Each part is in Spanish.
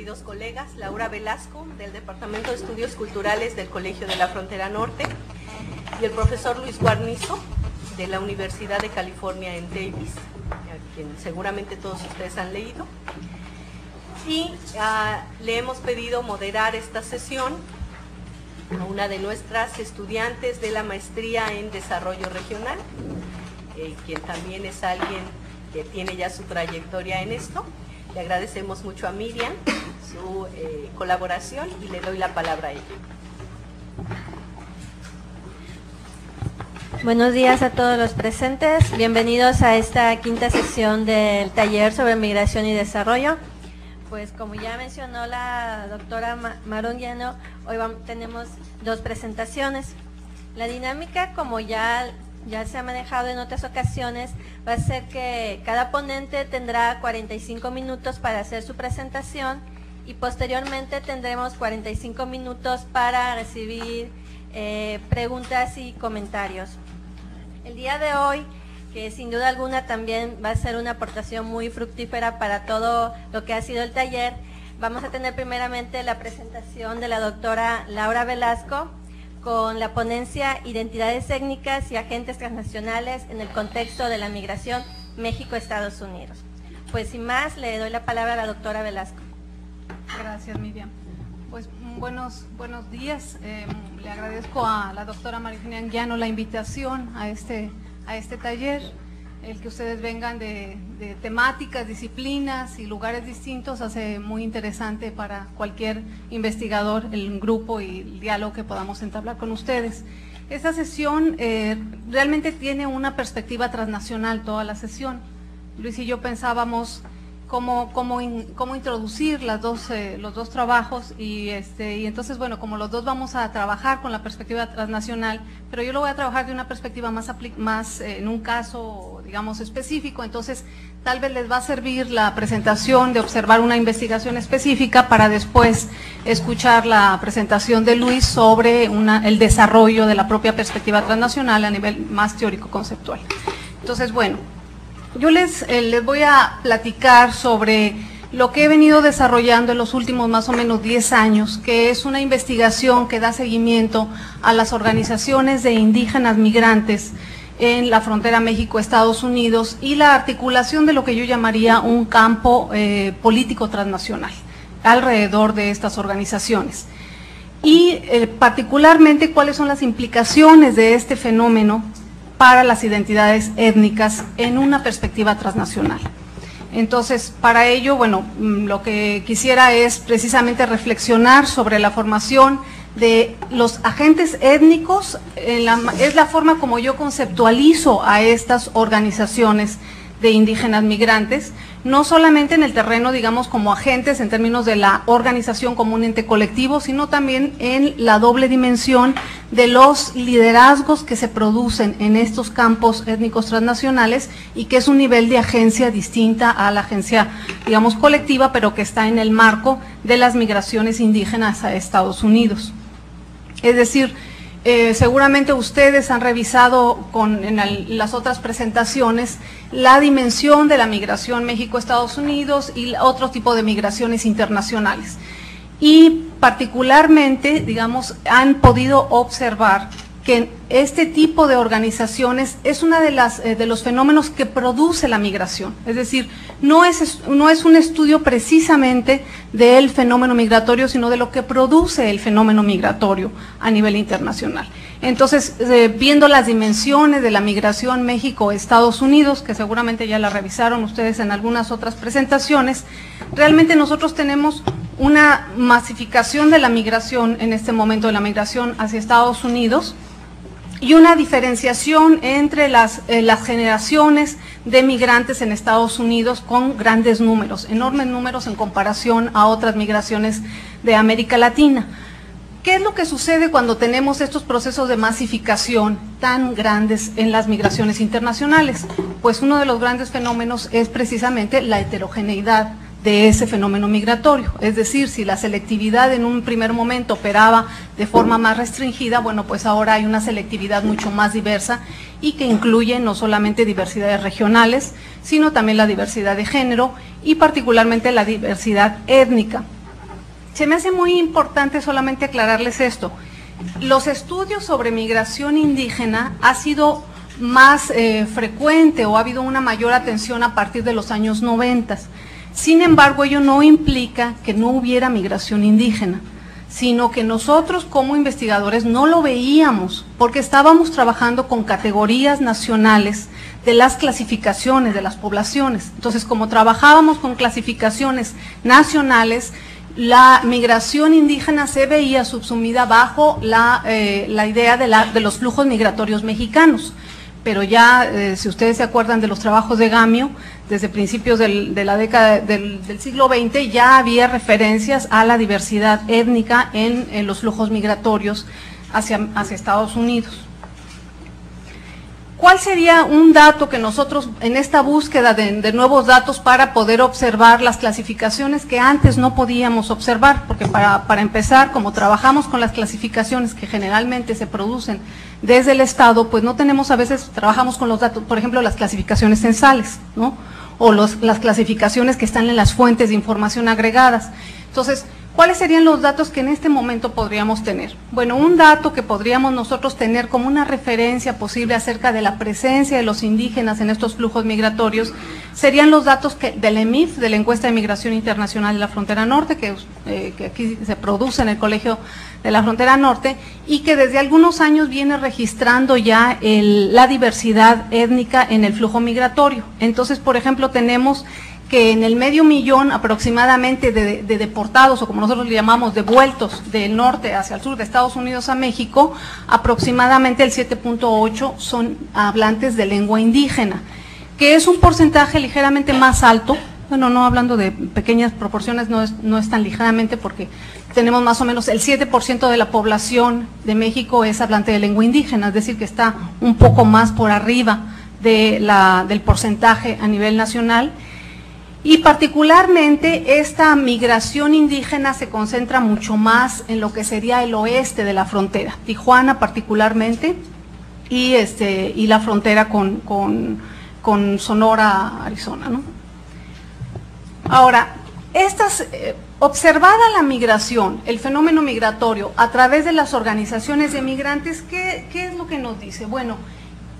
queridos colegas, Laura Velasco, del Departamento de Estudios Culturales del Colegio de la Frontera Norte, y el profesor Luis Guarnizo, de la Universidad de California en Davis, a quien seguramente todos ustedes han leído. Y le hemos pedido moderar esta sesión a una de nuestras estudiantes de la maestría en Desarrollo Regional, quien también es alguien que tiene ya su trayectoria en esto. Le agradecemos mucho a Miriam su colaboración y le doy la palabra a ella. Buenos días a todos los presentes. Bienvenidos a esta quinta sesión del taller sobre migración y desarrollo. Pues como ya mencionó la doctora Marón Llano, hoy tenemos dos presentaciones. La dinámica, como ya se ha manejado en otras ocasiones, va a ser que cada ponente tendrá 45 minutos para hacer su presentación y posteriormente tendremos 45 minutos para recibir preguntas y comentarios. El día de hoy, que sin duda alguna también va a ser una aportación muy fructífera para todo lo que ha sido el taller, vamos a tener primeramente la presentación de la doctora Laura Velasco con la ponencia Identidades étnicas y agentes transnacionales en el contexto de la migración México-Estados Unidos. Pues sin más, le doy la palabra a la doctora Velasco. Gracias, Miriam. Pues buenos días. Le agradezco a la doctora María Eugenia Llano la invitación a este taller. El que ustedes vengan de temáticas, disciplinas y lugares distintos hace muy interesante para cualquier investigador el grupo y el diálogo que podamos entablar con ustedes. Esta sesión realmente tiene una perspectiva transnacional, toda la sesión. Luis y yo pensábamos cómo introducir los dos trabajos y entonces, bueno, como los dos vamos a trabajar con la perspectiva transnacional, pero yo lo voy a trabajar de una perspectiva más en un caso, digamos, específico, entonces tal vez les va a servir la presentación de observar una investigación específica para después escuchar la presentación de Luis sobre el desarrollo de la propia perspectiva transnacional a nivel más teórico-conceptual. Entonces, bueno, yo les voy a platicar sobre lo que he venido desarrollando en los últimos más o menos 10 años, que es una investigación que da seguimiento a las organizaciones de indígenas migrantes en la frontera México-Estados Unidos y la articulación de lo que yo llamaría un campo político transnacional alrededor de estas organizaciones. Y particularmente cuáles son las implicaciones de este fenómeno para las identidades étnicas en una perspectiva transnacional. Entonces, para ello, bueno, lo que quisiera es precisamente reflexionar sobre la formación de los agentes étnicos, es la forma como yo conceptualizo a estas organizaciones de indígenas migrantes, no solamente en el terreno, digamos, como agentes en términos de la organización como un ente colectivo, sino también en la doble dimensión de los liderazgos que se producen en estos campos étnicos transnacionales y que es un nivel de agencia distinta a la agencia, digamos, colectiva, pero que está en el marco de las migraciones indígenas a Estados Unidos. Es decir, seguramente ustedes han revisado en las otras presentaciones la dimensión de la migración México-Estados Unidos y otro tipo de migraciones internacionales. Y particularmente, digamos, han podido observar que este tipo de organizaciones es una de los fenómenos que produce la migración. Es decir, no es un estudio precisamente del fenómeno migratorio, sino de lo que produce el fenómeno migratorio a nivel internacional. Entonces, viendo las dimensiones de la migración México-Estados Unidos, que seguramente ya la revisaron ustedes en algunas otras presentaciones, realmente nosotros tenemos una masificación de la migración en este momento, de la migración hacia Estados Unidos, y una diferenciación entre las generaciones de migrantes en Estados Unidos con grandes números, enormes números en comparación a otras migraciones de América Latina. ¿Qué es lo que sucede cuando tenemos estos procesos de masificación tan grandes en las migraciones internacionales? Pues uno de los grandes fenómenos es precisamente la heterogeneidad de ese fenómeno migratorio. Es decir, si la selectividad en un primer momento operaba de forma más restringida, bueno, pues ahora hay una selectividad mucho más diversa y que incluye no solamente diversidades regionales, sino también la diversidad de género y particularmente la diversidad étnica. Se me hace muy importante solamente aclararles esto. Los estudios sobre migración indígena ha sido más frecuente o ha habido una mayor atención a partir de los años 90. Sin embargo, ello no implica que no hubiera migración indígena, sino que nosotros como investigadores no lo veíamos porque estábamos trabajando con categorías nacionales de las clasificaciones de las poblaciones. Entonces, como trabajábamos con clasificaciones nacionales, la migración indígena se veía subsumida bajo la idea de los flujos migratorios mexicanos. Pero ya, si ustedes se acuerdan de los trabajos de Gamio, desde principios de la década del siglo XX ya había referencias a la diversidad étnica en los flujos migratorios hacia Estados Unidos. ¿Cuál sería un dato que nosotros, en esta búsqueda de nuevos datos para poder observar las clasificaciones que antes no podíamos observar? Porque para empezar, como trabajamos con las clasificaciones que generalmente se producen desde el Estado, pues no tenemos, a veces trabajamos con los datos, por ejemplo, las clasificaciones censales, ¿no? O las clasificaciones que están en las fuentes de información agregadas. Entonces, ¿cuáles serían los datos que en este momento podríamos tener? Bueno, un dato que podríamos nosotros tener como una referencia posible acerca de la presencia de los indígenas en estos flujos migratorios serían los datos del EMIF, de la Encuesta de Migración Internacional de la Frontera Norte, que aquí se produce en el Colegio de la Frontera Norte y que desde algunos años viene registrando ya la diversidad étnica en el flujo migratorio. Entonces, por ejemplo, tenemos que en el 500,000 aproximadamente de deportados, o como nosotros le llamamos, devueltos del norte hacia el sur de Estados Unidos a México, aproximadamente el 7.8 son hablantes de lengua indígena, que es un porcentaje ligeramente más alto. Bueno, no hablando de pequeñas proporciones, no es tan ligeramente, porque tenemos más o menos el 7% de la población de México es hablante de lengua indígena, es decir, que está un poco más por arriba del porcentaje a nivel nacional. Y particularmente esta migración indígena se concentra mucho más en lo que sería el oeste de la frontera, Tijuana particularmente, y la frontera con Sonora, Arizona, ¿no? Ahora, observada la migración, el fenómeno migratorio a través de las organizaciones de migrantes, ¿qué es lo que nos dice? Bueno,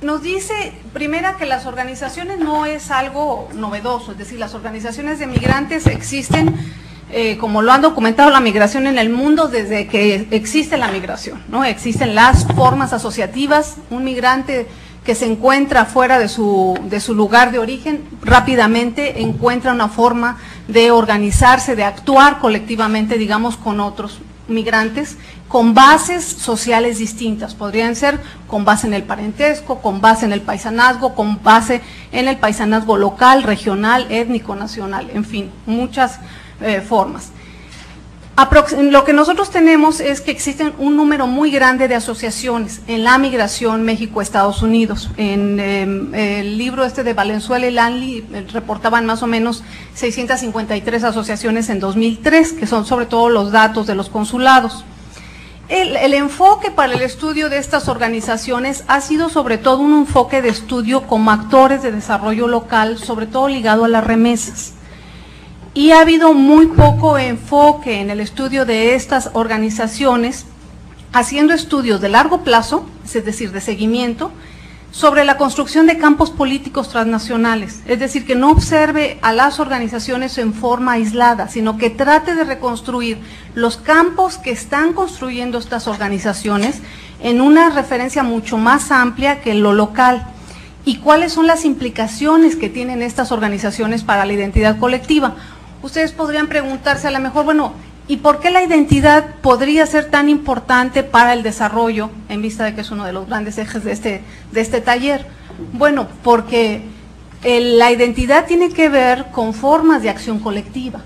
nos dice, primero, que las organizaciones no es algo novedoso, es decir, las organizaciones de migrantes existen, como lo han documentado la migración en el mundo desde que existe la migración, ¿no? Existen las formas asociativas, un migrante que se encuentra fuera de su lugar de origen, rápidamente encuentra una forma de organizarse, de actuar colectivamente, digamos, con otros migrantes, con bases sociales distintas. Podrían ser con base en el parentesco, con base en el paisanazgo, con base en el paisanazgo local, regional, étnico, nacional, en fin, muchas formas. Lo que nosotros tenemos es que existen un número muy grande de asociaciones en la migración México-Estados Unidos. En el libro de Valenzuela y Lanley reportaban más o menos 653 asociaciones en 2003, que son sobre todo los datos de los consulados. El enfoque para el estudio de estas organizaciones ha sido sobre todo un enfoque de estudio como actores de desarrollo local, sobre todo ligado a las remesas. Y ha habido muy poco enfoque en el estudio de estas organizaciones, haciendo estudios de largo plazo, es decir, de seguimiento, sobre la construcción de campos políticos transnacionales, es decir, que no observe a las organizaciones en forma aislada, sino que trate de reconstruir los campos que están construyendo estas organizaciones en una referencia mucho más amplia que lo local. ¿Y cuáles son las implicaciones que tienen estas organizaciones para la identidad colectiva? Ustedes podrían preguntarse a lo mejor, bueno, ¿y por qué la identidad podría ser tan importante para el desarrollo, en vista de que es uno de los grandes ejes de este taller? Bueno, porque la identidad tiene que ver con formas de acción colectiva.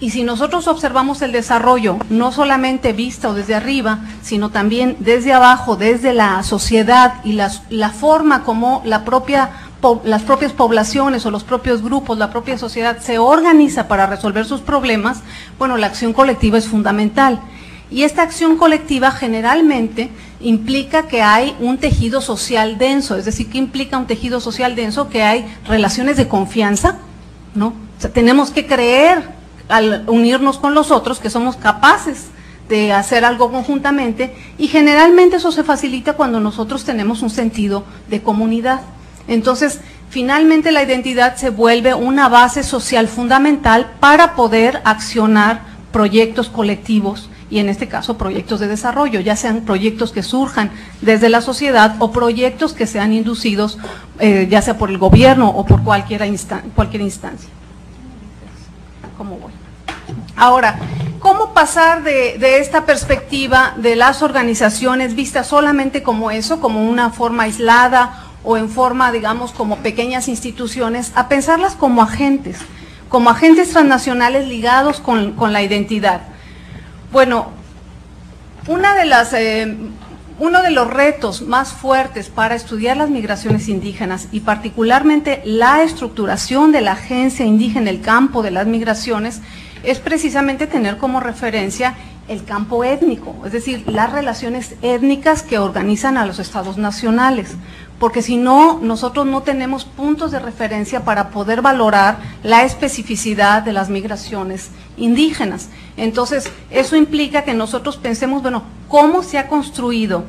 Y si nosotros observamos el desarrollo, no solamente visto desde arriba, sino también desde abajo, desde la sociedad y la forma como las propias poblaciones o los propios grupos, la propia sociedad se organiza para resolver sus problemas, bueno, la acción colectiva es fundamental. Y esta acción colectiva generalmente implica que hay un tejido social denso, es decir, que implica un tejido social denso, que hay relaciones de confianza, ¿no? O sea, tenemos que creer al unirnos con los otros, que somos capaces de hacer algo conjuntamente, y generalmente eso se facilita cuando nosotros tenemos un sentido de comunidad. Entonces, finalmente la identidad se vuelve una base social fundamental para poder accionar proyectos colectivos y en este caso proyectos de desarrollo, ya sean proyectos que surjan desde la sociedad o proyectos que sean inducidos ya sea por el gobierno o por cualquier instancia. ¿Cómo voy? Ahora, ¿cómo pasar de esta perspectiva de las organizaciones vistas solamente como eso, como una forma aislada o en forma, digamos, como pequeñas instituciones, a pensarlas como agentes transnacionales ligados con la identidad? Bueno, uno de los retos más fuertes para estudiar las migraciones indígenas y particularmente la estructuración de la agencia indígena en el campo de las migraciones es precisamente tener como referencia el campo étnico, es decir, las relaciones étnicas que organizan a los estados nacionales, porque si no, nosotros no tenemos puntos de referencia para poder valorar la especificidad de las migraciones indígenas. Entonces, eso implica que nosotros pensemos, bueno, cómo se han construido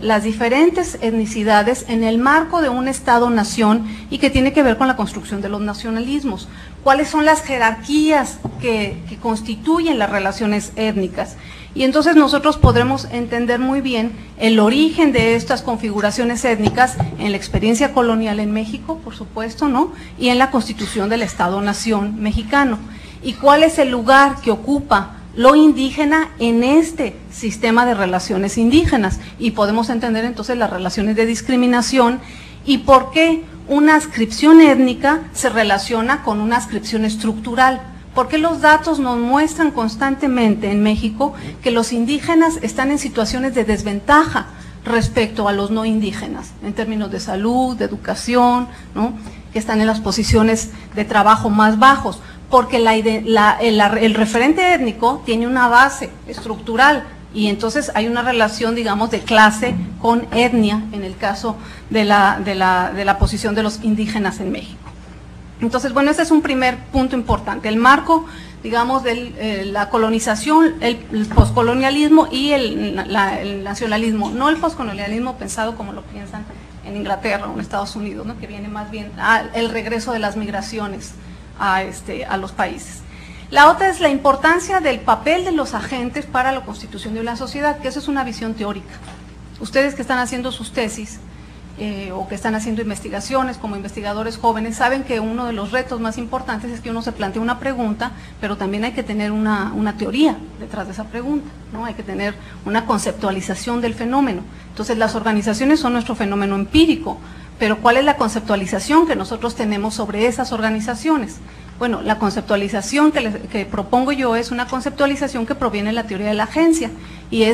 las diferentes etnicidades en el marco de un Estado-nación y que tiene que ver con la construcción de los nacionalismos. ¿Cuáles son las jerarquías que constituyen las relaciones étnicas? Y entonces nosotros podremos entender muy bien el origen de estas configuraciones étnicas en la experiencia colonial en México, por supuesto, ¿no? Y en la constitución del Estado-nación mexicano. ¿Y cuál es el lugar que ocupa lo indígena en este sistema de relaciones indígenas? Y podemos entender entonces las relaciones de discriminación y por qué una adscripción étnica se relaciona con una adscripción estructural. Porque los datos nos muestran constantemente en México que los indígenas están en situaciones de desventaja respecto a los no indígenas, en términos de salud, de educación, ¿no? Que están en las posiciones de trabajo más bajos, porque el referente étnico tiene una base estructural y entonces hay una relación, digamos, de clase con etnia en el caso de la posición de los indígenas en México. Entonces, bueno, ese es un primer punto importante, el marco, digamos, de la colonización, el poscolonialismo y el nacionalismo, no el poscolonialismo pensado como lo piensan en Inglaterra o en Estados Unidos, ¿no? Que viene más bien el regreso de las migraciones a los países. La otra es la importancia del papel de los agentes para la constitución de una sociedad, que eso es una visión teórica. Ustedes que están haciendo sus tesis, o que están haciendo investigaciones como investigadores jóvenes, saben que uno de los retos más importantes es que uno se plantea una pregunta, pero también hay que tener una teoría detrás de esa pregunta, ¿no? Hay que tener una conceptualización del fenómeno. Entonces las organizaciones son nuestro fenómeno empírico, pero ¿cuál es la conceptualización que nosotros tenemos sobre esas organizaciones? Bueno, la conceptualización que propongo yo es una conceptualización que proviene de la teoría de la agencia, y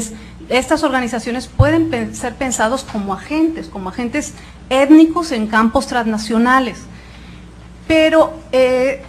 estas organizaciones pueden ser pensados como agentes étnicos en campos transnacionales. Pero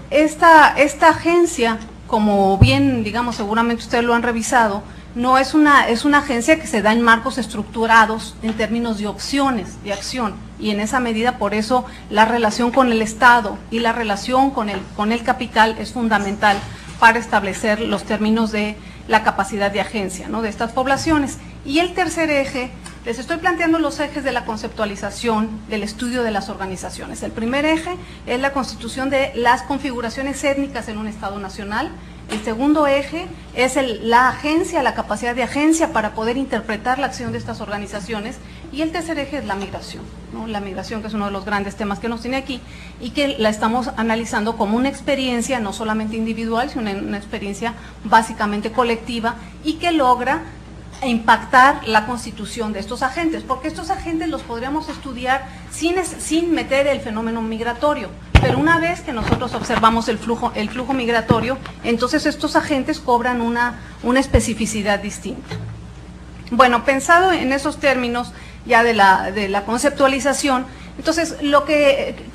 esta agencia, como bien, digamos, seguramente ustedes lo han revisado, no es una agencia que se da en marcos estructurados en términos de opciones de acción, y en esa medida por eso la relación con el Estado y la relación con el capital es fundamental para establecer los términos de la capacidad de agencia, ¿no?, de estas poblaciones. Y el tercer eje, les estoy planteando los ejes de la conceptualización del estudio de las organizaciones. El primer eje es la constitución de las configuraciones étnicas en un Estado nacional. El segundo eje es la agencia, la capacidad de agencia para poder interpretar la acción de estas organizaciones. Y el tercer eje es la migración, ¿no? La migración, que es uno de los grandes temas que nos tiene aquí y que la estamos analizando como una experiencia no solamente individual, sino una experiencia básicamente colectiva y que logra impactar la constitución de estos agentes, porque estos agentes los podríamos estudiar sin meter el fenómeno migratorio, pero una vez que nosotros observamos el flujo migratorio, entonces estos agentes cobran una especificidad distinta. Bueno, pensado en esos términos ya de la conceptualización, entonces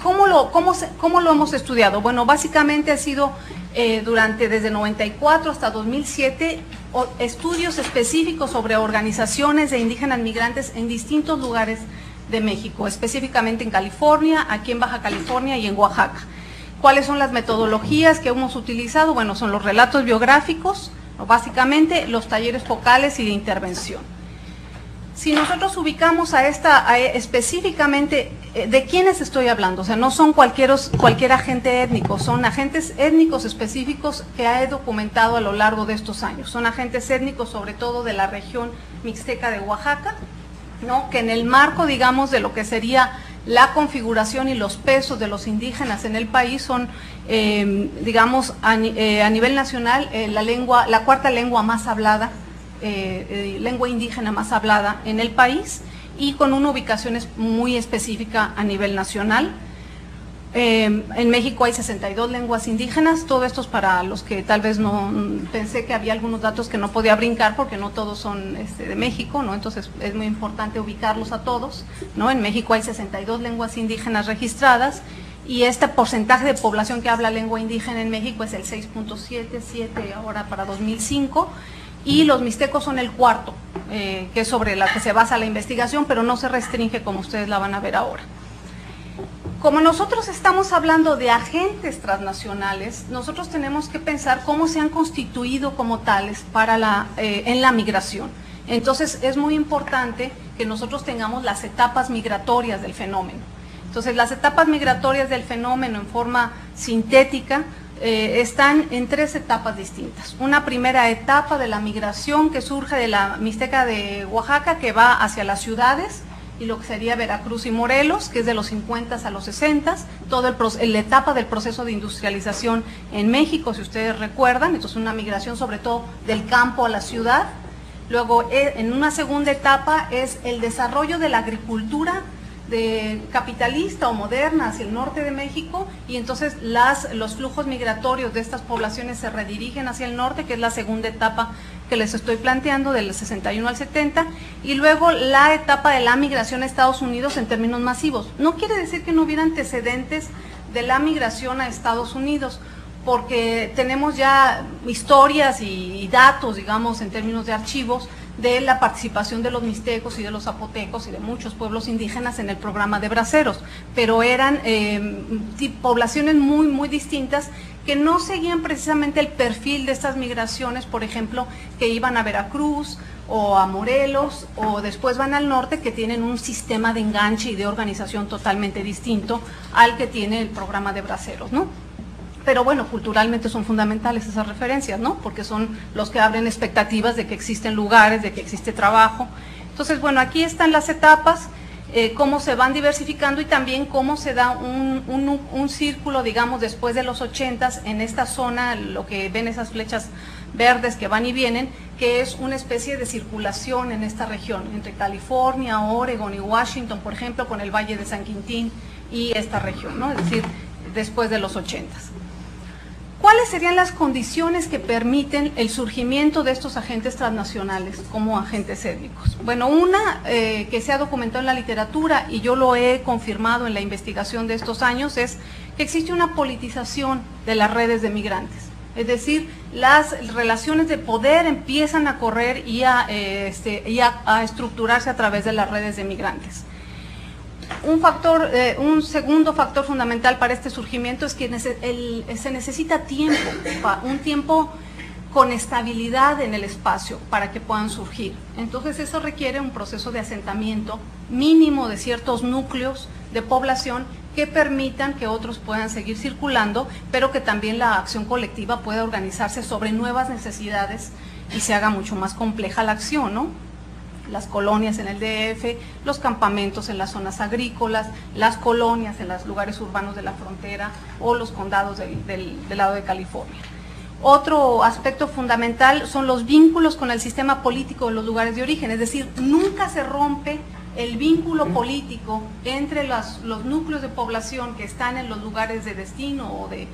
¿cómo lo hemos estudiado? Bueno, básicamente ha sido desde 94 hasta 2007 estudios específicos sobre organizaciones de indígenas migrantes en distintos lugares de México, específicamente en California, aquí en Baja California y en Oaxaca. ¿Cuáles son las metodologías que hemos utilizado? Bueno, son los relatos biográficos, básicamente los talleres focales y de intervención. Si nosotros ubicamos específicamente, ¿de quiénes estoy hablando? O sea, no son cualquier agente étnico, son agentes étnicos específicos que he documentado a lo largo de estos años. Son agentes étnicos sobre todo de la región mixteca de Oaxaca, ¿no? Que en el marco, digamos, de lo que sería la configuración y los pesos de los indígenas en el país son, digamos, a nivel nacional, la cuarta lengua más hablada, lengua indígena más hablada en el país y con una ubicación muy específica a nivel nacional. En México hay 62 lenguas indígenas, todo esto es para los que tal vez no, pensé que había algunos datos que no podía brincar porque no todos son de México, ¿no? Entonces es muy importante ubicarlos a todos, ¿no? En México hay 62 lenguas indígenas registradas y este porcentaje de población que habla lengua indígena en México es el 6.77 ahora para 2005, y los mixtecos son el cuarto, que es sobre la que se basa la investigación, pero no se restringe como ustedes la van a ver ahora. Como nosotros estamos hablando de agentes transnacionales, nosotros tenemos que pensar cómo se han constituido como tales en la migración. Entonces es muy importante que nosotros tengamos las etapas migratorias del fenómeno. Entonces las etapas migratorias del fenómeno en forma sintética están en tres etapas distintas. Una primera etapa de la migración que surge de la Mixteca de Oaxaca, que va hacia las ciudades, y lo que sería Veracruz y Morelos, que es de los 50 a los 60, toda la etapa del proceso de industrialización en México, si ustedes recuerdan. Entonces una migración sobre todo del campo a la ciudad. Luego en una segunda etapa es el desarrollo de la agricultura capitalista o moderna hacia el norte de México, y entonces los flujos migratorios de estas poblaciones se redirigen hacia el norte, que es la segunda etapa que les estoy planteando, del 61 al 70, y luego la etapa de la migración a Estados Unidos en términos masivos. No quiere decir que no hubiera antecedentes de la migración a Estados Unidos, porque tenemos ya historias y datos, digamos, en términos de archivos, de la participación de los mixtecos y de los zapotecos y de muchos pueblos indígenas en el programa de braceros, pero eran poblaciones muy, muy distintas que no seguían precisamente el perfil de estas migraciones, por ejemplo, que iban a Veracruz o a Morelos o después van al norte, que tienen un sistema de enganche y de organización totalmente distinto al que tiene el programa de braceros, ¿no? Pero bueno, culturalmente son fundamentales esas referencias, ¿no? Porque son los que abren expectativas de que existen lugares, de que existe trabajo. Entonces, bueno, aquí están las etapas, cómo se van diversificando y también cómo se da un círculo, digamos, después de los 80s en esta zona, lo que ven esas flechas verdes que van y vienen, que es una especie de circulación en esta región, entre California, Oregon y Washington, por ejemplo, con el Valle de San Quintín y esta región, ¿no? Es decir, después de los 80s. ¿Cuáles serían las condiciones que permiten el surgimiento de estos agentes transnacionales como agentes étnicos? Bueno, una que se ha documentado en la literatura y yo lo he confirmado en la investigación de estos años es que existe una politización de las redes de migrantes. Es decir, las relaciones de poder empiezan a correr y a estructurarse a través de las redes de migrantes. Un segundo factor fundamental para este surgimiento es que se necesita tiempo, un tiempo con estabilidad en el espacio para que puedan surgir. Entonces eso requiere un proceso de asentamiento mínimo de ciertos núcleos de población que permitan que otros puedan seguir circulando, pero que también la acción colectiva pueda organizarse sobre nuevas necesidades y se haga mucho más compleja la acción, ¿no? Las colonias en el DF, los campamentos en las zonas agrícolas, las colonias en los lugares urbanos de la frontera o los condados del lado de California. Otro aspecto fundamental son los vínculos con el sistema político de los lugares de origen, es decir, nunca se rompe el vínculo político entre los núcleos de población que están en los lugares de destino o de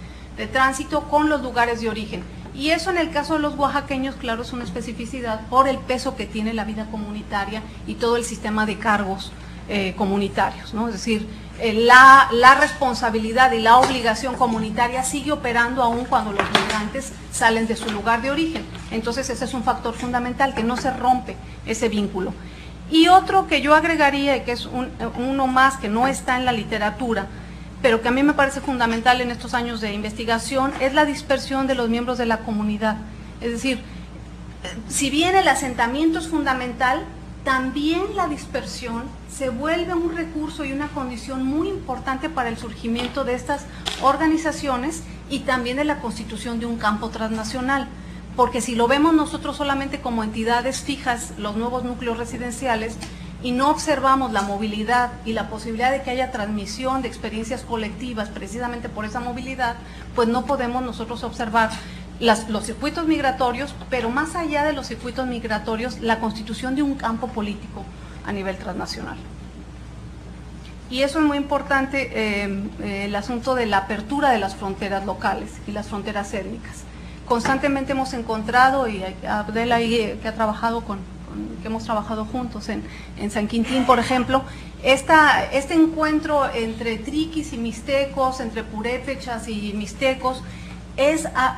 tránsito con los lugares de origen. Y eso en el caso de los oaxaqueños, claro, es una especificidad por el peso que tiene la vida comunitaria y todo el sistema de cargos comunitarios, ¿no? Es decir, la responsabilidad y la obligación comunitaria sigue operando aún cuando los migrantes salen de su lugar de origen. Entonces ese es un factor fundamental, que no se rompe ese vínculo. Y otro que yo agregaría, que es uno más que no está en la literatura, pero que a mí me parece fundamental en estos años de investigación, es la dispersión de los miembros de la comunidad. Es decir, si bien el asentamiento es fundamental, también la dispersión se vuelve un recurso y una condición muy importante para el surgimiento de estas organizaciones y también de la constitución de un campo transnacional. Porque si lo vemos nosotros solamente como entidades fijas, los nuevos núcleos residenciales, y no observamos la movilidad y la posibilidad de que haya transmisión de experiencias colectivas precisamente por esa movilidad, pues no podemos nosotros observar los circuitos migratorios, pero más allá de los circuitos migratorios, la constitución de un campo político a nivel transnacional. Y eso es muy importante, el asunto de la apertura de las fronteras locales y las fronteras étnicas. Constantemente hemos encontrado, y Abdel ahí que ha trabajado que hemos trabajado juntos en San Quintín, por ejemplo, este encuentro entre triquis y mixtecos, entre purépechas y mixtecos,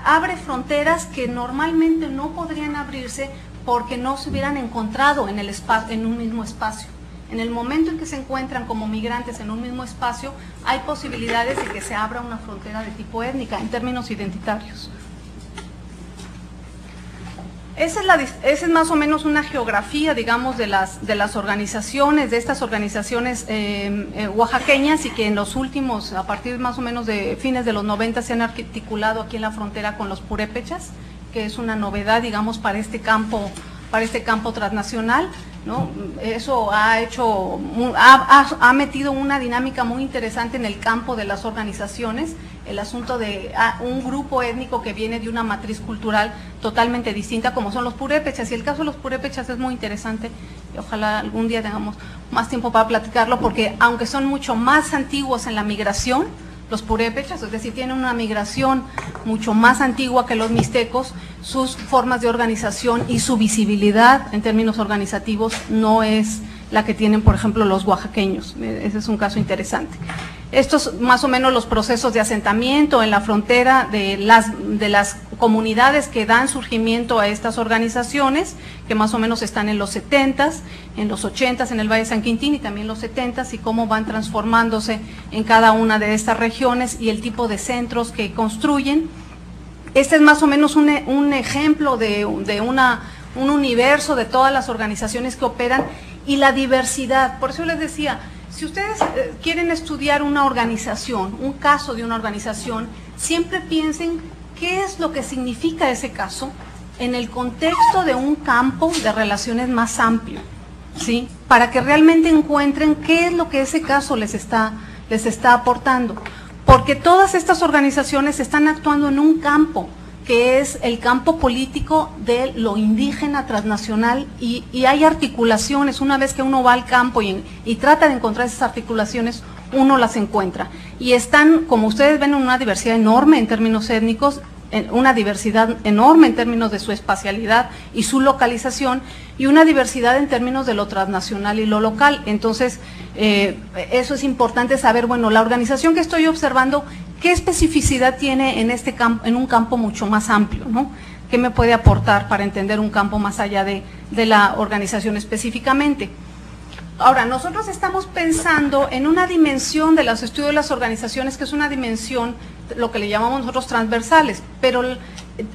abre fronteras que normalmente no podrían abrirse porque no se hubieran encontrado en un mismo espacio. En el momento en que se encuentran como migrantes en un mismo espacio, hay posibilidades de que se abra una frontera de tipo étnica en términos identitarios. Esa es más o menos una geografía, digamos, de las organizaciones, de estas organizaciones oaxaqueñas, y que en los últimos, a partir más o menos de fines de los 90, se han articulado aquí en la frontera con los purépechas, que es una novedad, digamos, para este campo transnacional, ¿no? Eso ha metido una dinámica muy interesante en el campo de las organizaciones, el asunto de un grupo étnico que viene de una matriz cultural totalmente distinta, como son los purépechas. Y el caso de los purépechas es muy interesante, y ojalá algún día tengamos más tiempo para platicarlo, porque aunque son mucho más antiguos en la migración, los purépechas, es decir, tienen una migración mucho más antigua que los mixtecos, sus formas de organización y su visibilidad en términos organizativos no es la que tienen, por ejemplo, los oaxaqueños. Ese es un caso interesante. Estos más o menos los procesos de asentamiento en la frontera de las comunidades que dan surgimiento a estas organizaciones, que más o menos están en los 70s, en los 80s en el Valle de San Quintín y también los 70s, y cómo van transformándose en cada una de estas regiones y el tipo de centros que construyen. Este es más o menos un ejemplo de un universo de todas las organizaciones que operan y la diversidad. Por eso les decía, si ustedes quieren estudiar una organización, un caso de una organización, siempre piensen qué es lo que significa ese caso en el contexto de un campo de relaciones más amplio, ¿sí? Para que realmente encuentren qué es lo que ese caso les está aportando. Porque todas estas organizaciones están actuando en un campo, que es el campo político de lo indígena transnacional, y hay articulaciones. Una vez que uno va al campo y trata de encontrar esas articulaciones, uno las encuentra. Y están, como ustedes ven, en una diversidad enorme en términos étnicos, una diversidad enorme en términos de su espacialidad y su localización, y una diversidad en términos de lo transnacional y lo local. Entonces, eso es importante saber. Bueno, la organización que estoy observando, ¿qué especificidad tiene en un campo mucho más amplio, ¿no? ¿Qué me puede aportar para entender un campo más allá de la organización específicamente? Ahora, nosotros estamos pensando en una dimensión de los estudios de las organizaciones, que es una dimensión, lo que le llamamos nosotros transversales, pero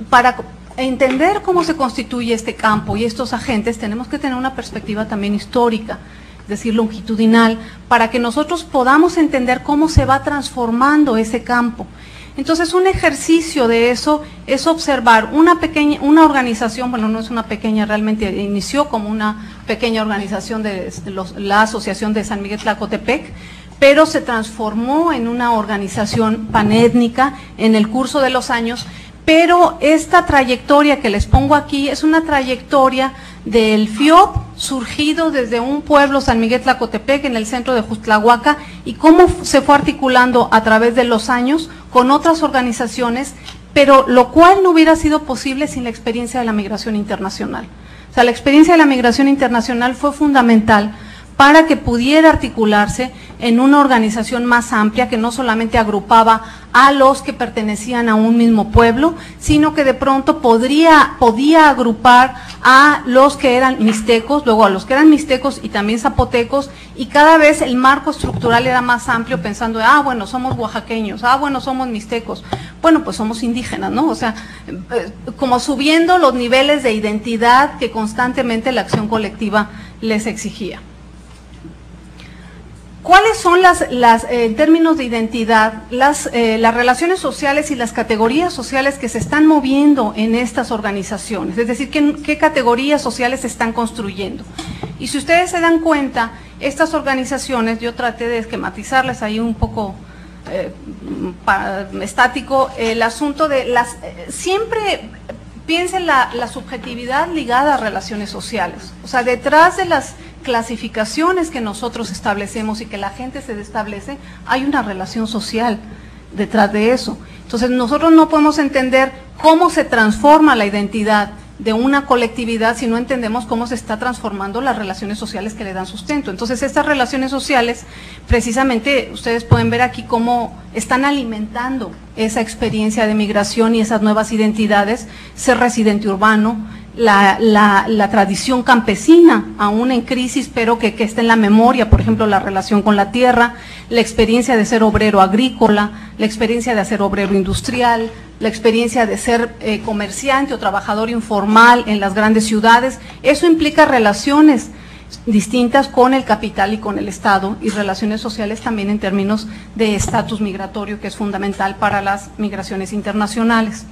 para entender cómo se constituye este campo y estos agentes, tenemos que tener una perspectiva también histórica, es decir, longitudinal, para que nosotros podamos entender cómo se va transformando ese campo. Entonces, un ejercicio de eso es observar una organización, bueno, no es una pequeña, realmente inició como una pequeña organización de la Asociación de San Miguel Tlacotepec, pero se transformó en una organización panétnica en el curso de los años. Pero esta trayectoria que les pongo aquí es una trayectoria del FIOP, surgido desde un pueblo, San Miguel Tlacotepec, en el centro de Juxtlahuaca, y cómo se fue articulando a través de los años con otras organizaciones, pero lo cual no hubiera sido posible sin la experiencia de la migración internacional. O sea, la experiencia de la migración internacional fue fundamental para que pudiera articularse en una organización más amplia que no solamente agrupaba a los que pertenecían a un mismo pueblo, sino que de pronto podía agrupar a los que eran mixtecos, luego a los que eran mixtecos y también zapotecos, y cada vez el marco estructural era más amplio, pensando, bueno, somos oaxaqueños, bueno, somos mixtecos, bueno, pues somos indígenas, ¿no? O sea, como subiendo los niveles de identidad que constantemente la acción colectiva les exigía. ¿Cuáles son en términos de identidad, las relaciones sociales y las categorías sociales que se están moviendo en estas organizaciones? Es decir, ¿qué categorías sociales se están construyendo? Y si ustedes se dan cuenta, estas organizaciones, yo traté de esquematizarles ahí un poco estático, el asunto de siempre piensen la subjetividad ligada a relaciones sociales. O sea, detrás de las clasificaciones que nosotros establecemos y que la gente se establece, hay una relación social detrás de eso. Entonces nosotros no podemos entender cómo se transforma la identidad de una colectividad si no entendemos cómo se está transformando las relaciones sociales que le dan sustento. Entonces estas relaciones sociales, precisamente ustedes pueden ver aquí cómo están alimentando esa experiencia de migración y esas nuevas identidades, ser residente urbano, la tradición campesina, aún en crisis, pero que esté en la memoria, por ejemplo, la relación con la tierra, la experiencia de ser obrero agrícola, la experiencia de ser obrero industrial, la experiencia de ser comerciante o trabajador informal en las grandes ciudades. Eso implica relaciones distintas con el capital y con el Estado, y relaciones sociales también en términos de estatus migratorio, que es fundamental para las migraciones internacionales.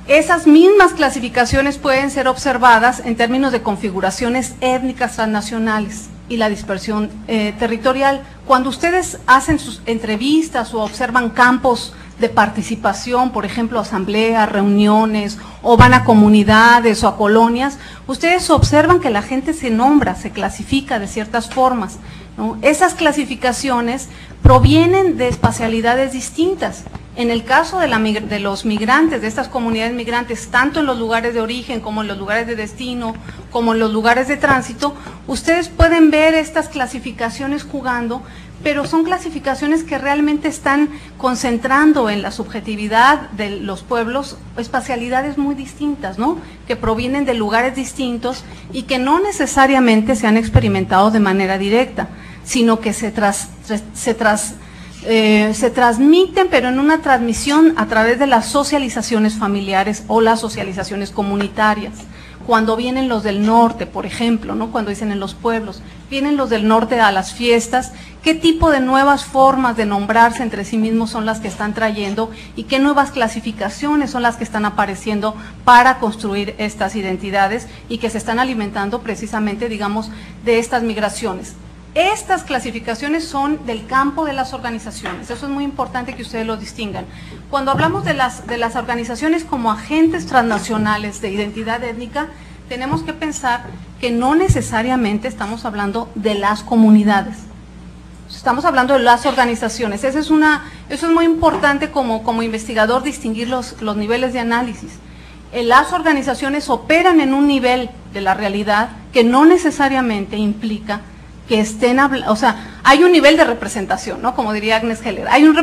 Esas mismas clasificaciones pueden ser observadas en términos de configuraciones étnicas transnacionales y la dispersión territorial. Cuando ustedes hacen sus entrevistas o observan campos de participación, por ejemplo, asambleas, reuniones, o van a comunidades o a colonias, ustedes observan que la gente se nombra, se clasifica de ciertas formas, ¿no? Esas clasificaciones provienen de espacialidades distintas. En el caso de los migrantes, de estas comunidades migrantes, tanto en los lugares de origen como en los lugares de destino, como en los lugares de tránsito, ustedes pueden ver estas clasificaciones jugando, pero son clasificaciones que realmente están concentrando en la subjetividad de los pueblos espacialidades muy distintas, ¿no? Que provienen de lugares distintos y que no necesariamente se han experimentado de manera directa, sino que se transmiten, pero en una transmisión a través de las socializaciones familiares o las socializaciones comunitarias. Cuando vienen los del norte, por ejemplo, ¿no? Cuando dicen en los pueblos, vienen los del norte a las fiestas, ¿qué tipo de nuevas formas de nombrarse entre sí mismos son las que están trayendo y qué nuevas clasificaciones son las que están apareciendo para construir estas identidades y que se están alimentando precisamente, digamos, de estas migraciones? Estas clasificaciones son del campo de las organizaciones, eso es muy importante que ustedes lo distingan. Cuando hablamos de las organizaciones como agentes transnacionales de identidad étnica, tenemos que pensar que no necesariamente estamos hablando de las comunidades, estamos hablando de las organizaciones. Eso es muy importante como investigador distinguir los niveles de análisis. Las organizaciones operan en un nivel de la realidad que no necesariamente implica que estén hablando, o sea, hay un nivel de representación, ¿no? Como diría Agnes Heller, hay un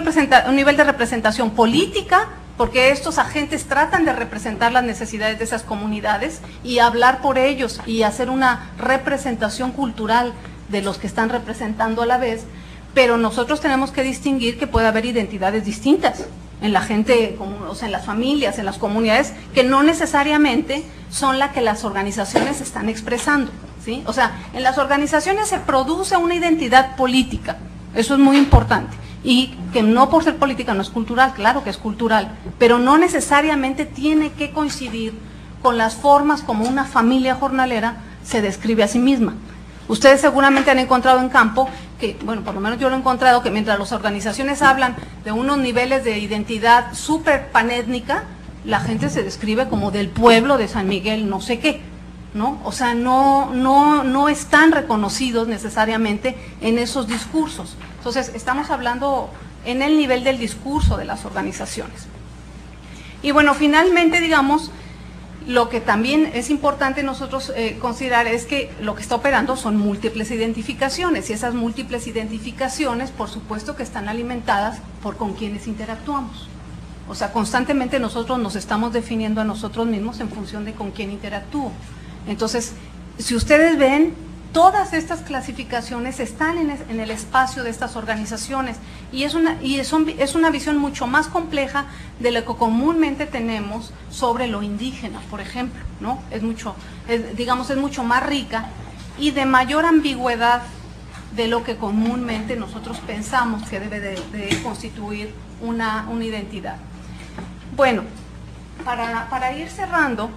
nivel de representación política, porque estos agentes tratan de representar las necesidades de esas comunidades y hablar por ellos y hacer una representación cultural de los que están representando a la vez, pero nosotros tenemos que distinguir que puede haber identidades distintas en la gente, o sea, en las familias, en las comunidades, que no necesariamente son las que las organizaciones están expresando. ¿Sí? O sea, en las organizaciones se produce una identidad política, eso es muy importante, y que no por ser política no es cultural, claro que es cultural, pero no necesariamente tiene que coincidir con las formas como una familia jornalera se describe a sí misma. Ustedes seguramente han encontrado en campo que, bueno, por lo menos yo lo he encontrado, que mientras las organizaciones hablan de unos niveles de identidad súper panétnica, la gente se describe como del pueblo de San Miguel, no sé qué, ¿no? O sea, no están reconocidos necesariamente en esos discursos. Entonces, estamos hablando en el nivel del discurso de las organizaciones. Y bueno, finalmente, digamos, Lo que también es importante nosotros considerar es que lo que está operando son múltiples identificaciones, y esas múltiples identificaciones, por supuesto que están alimentadas por con quienes interactuamos. O sea, constantemente nosotros nos estamos definiendo a nosotros mismos en función de con quién interactúo. Entonces, si ustedes ven, todas estas clasificaciones están en el espacio de estas organizaciones, y es una visión mucho más compleja de lo que comúnmente tenemos sobre lo indígena, por ejemplo, ¿no? Es mucho más rica y de mayor ambigüedad de lo que comúnmente nosotros pensamos que debe de constituir una identidad. Bueno, para ir cerrando,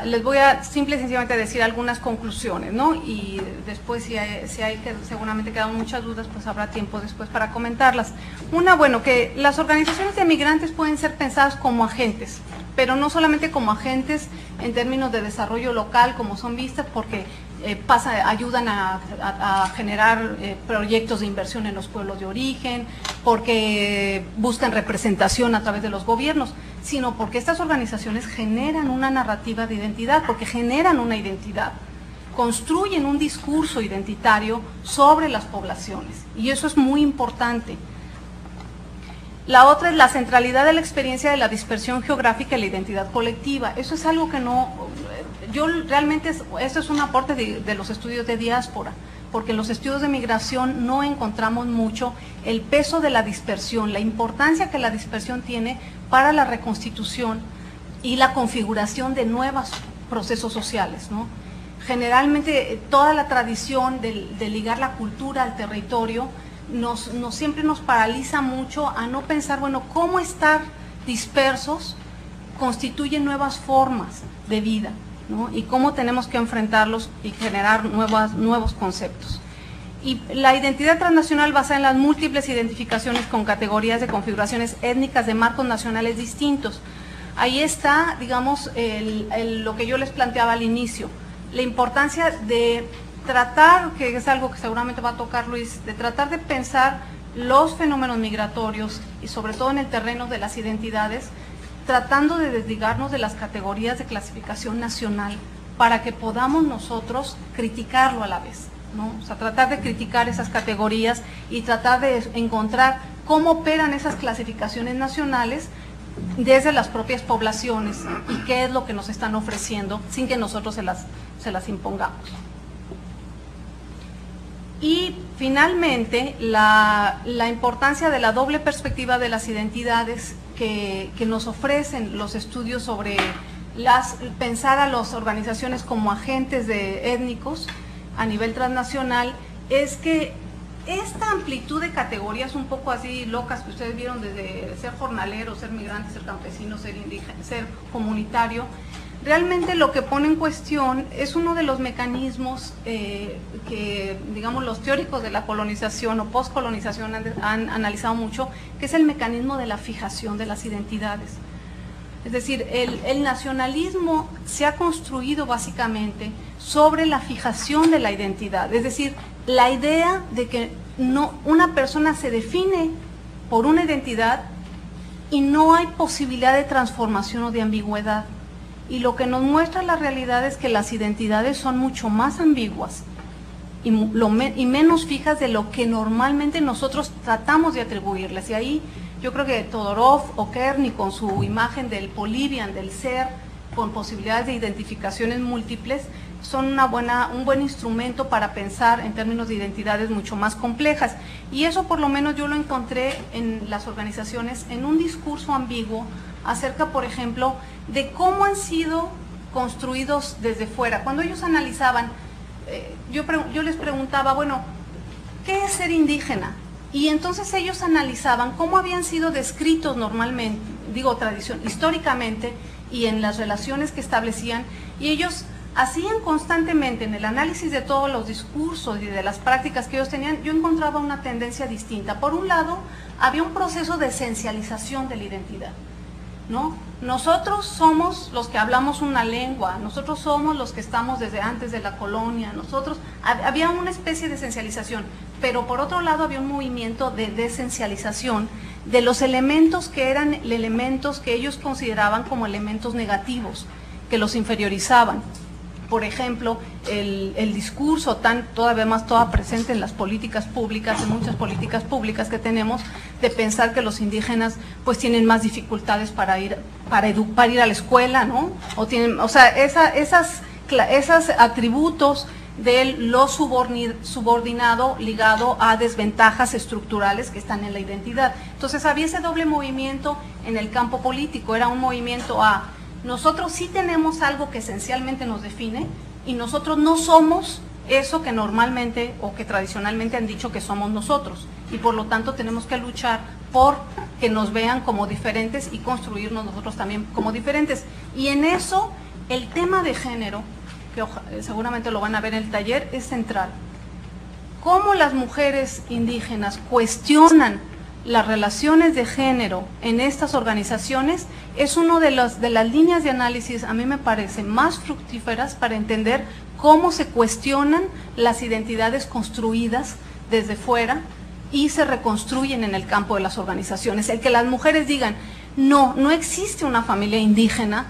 les voy a simple y sencillamente decir algunas conclusiones, ¿no? Y después si hay que seguramente quedan muchas dudas, pues habrá tiempo después para comentarlas. Una, bueno, que las organizaciones de migrantes pueden ser pensadas como agentes, pero no solamente como agentes en términos de desarrollo local, como son vistas, porque ayudan a generar proyectos de inversión en los pueblos de origen, porque buscan representación a través de los gobiernos, sino porque estas organizaciones generan una narrativa de identidad, porque generan una identidad, construyen un discurso identitario sobre las poblaciones, y eso es muy importante. La otra es la centralidad de la experiencia de la dispersión geográfica y la identidad colectiva. Eso es algo que esto es un aporte de los estudios de diáspora, porque en los estudios de migración no encontramos mucho el peso de la dispersión, la importancia que la dispersión tiene para la reconstitución y la configuración de nuevos procesos sociales, ¿no? Generalmente toda la tradición de ligar la cultura al territorio siempre nos paraliza mucho a no pensar, bueno, cómo estar dispersos constituye nuevas formas de vida, ¿no? Y cómo tenemos que enfrentarlos y generar nuevos conceptos. Y la identidad transnacional basada en las múltiples identificaciones con categorías de configuraciones étnicas de marcos nacionales distintos. Ahí está, digamos, lo que yo les planteaba al inicio, la importancia de tratar, que es algo que seguramente va a tocar Luis, de tratar de pensar los fenómenos migratorios y sobre todo en el terreno de las identidades, tratando de desligarnos de las categorías de clasificación nacional para que podamos nosotros criticarlo a la vez, ¿no? O sea, tratar de criticar esas categorías y tratar de encontrar cómo operan esas clasificaciones nacionales desde las propias poblaciones y qué es lo que nos están ofreciendo sin que nosotros se las impongamos. Y finalmente, la importancia de la doble perspectiva de las identidades que nos ofrecen los estudios sobre pensar a las organizaciones como agentes étnicos a nivel transnacional, es que esta amplitud de categorías un poco así locas que ustedes vieron, desde ser jornalero, ser migrante, ser campesino, ser indígena, ser comunitario, realmente lo que pone en cuestión es uno de los mecanismos que, digamos, los teóricos de la colonización o postcolonización han analizado mucho, que es el mecanismo de la fijación de las identidades. Es decir, el nacionalismo se ha construido básicamente sobre la fijación de la identidad, es decir, la idea de que una persona se define por una identidad y no hay posibilidad de transformación o de ambigüedad. Y lo que nos muestra la realidad es que las identidades son mucho más ambiguas y menos fijas de lo que normalmente nosotros tratamos de atribuirles. Y ahí yo creo que Todorov o Kearney, con su imagen del Polybian, del ser, con posibilidades de identificaciones múltiples, son un buen instrumento para pensar en términos de identidades mucho más complejas. Y eso por lo menos yo lo encontré en las organizaciones, en un discurso ambiguo acerca, por ejemplo, de cómo han sido construidos desde fuera. Cuando ellos analizaban, yo les preguntaba, bueno, ¿qué es ser indígena? Y entonces ellos analizaban cómo habían sido descritos normalmente, históricamente, y en las relaciones que establecían, y ellos hacían constantemente en el análisis de todos los discursos y de las prácticas que ellos tenían, yo encontraba una tendencia distinta. Por un lado, había un proceso de esencialización de la identidad, ¿no? Nosotros somos los que hablamos una lengua, nosotros somos los que estamos desde antes de la colonia, había una especie de esencialización, pero por otro lado había un movimiento de desesencialización de los elementos que eran elementos que ellos consideraban como elementos negativos, que los inferiorizaban. Por ejemplo, el discurso todavía más presente en las políticas públicas, en muchas políticas públicas que tenemos, de pensar que los indígenas pues tienen más dificultades para ir a la escuela, ¿no? O sea, esos atributos de lo subordinado ligado a desventajas estructurales que están en la identidad. Entonces había ese doble movimiento en el campo político, era un movimiento a nosotros sí tenemos algo que esencialmente nos define y nosotros no somos eso que normalmente o que tradicionalmente han dicho que somos nosotros, y por lo tanto tenemos que luchar por que nos vean como diferentes y construirnos nosotros también como diferentes. Y en eso el tema de género, que seguramente lo van a ver en el taller, es central. Cómo las mujeres indígenas cuestionan las relaciones de género en estas organizaciones es una de las líneas de análisis, a mí me parece, más fructíferas para entender cómo se cuestionan las identidades construidas desde fuera y se reconstruyen en el campo de las organizaciones. El que las mujeres digan, no existe una familia indígena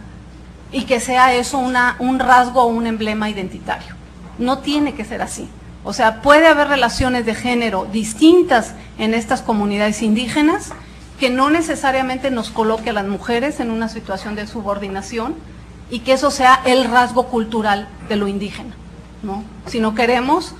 y que sea eso un rasgo o un emblema identitario. No tiene que ser así. O sea, puede haber relaciones de género distintas en estas comunidades indígenas que no necesariamente nos coloque a las mujeres en una situación de subordinación y que eso sea el rasgo cultural de lo indígena, ¿no? Si no queremos,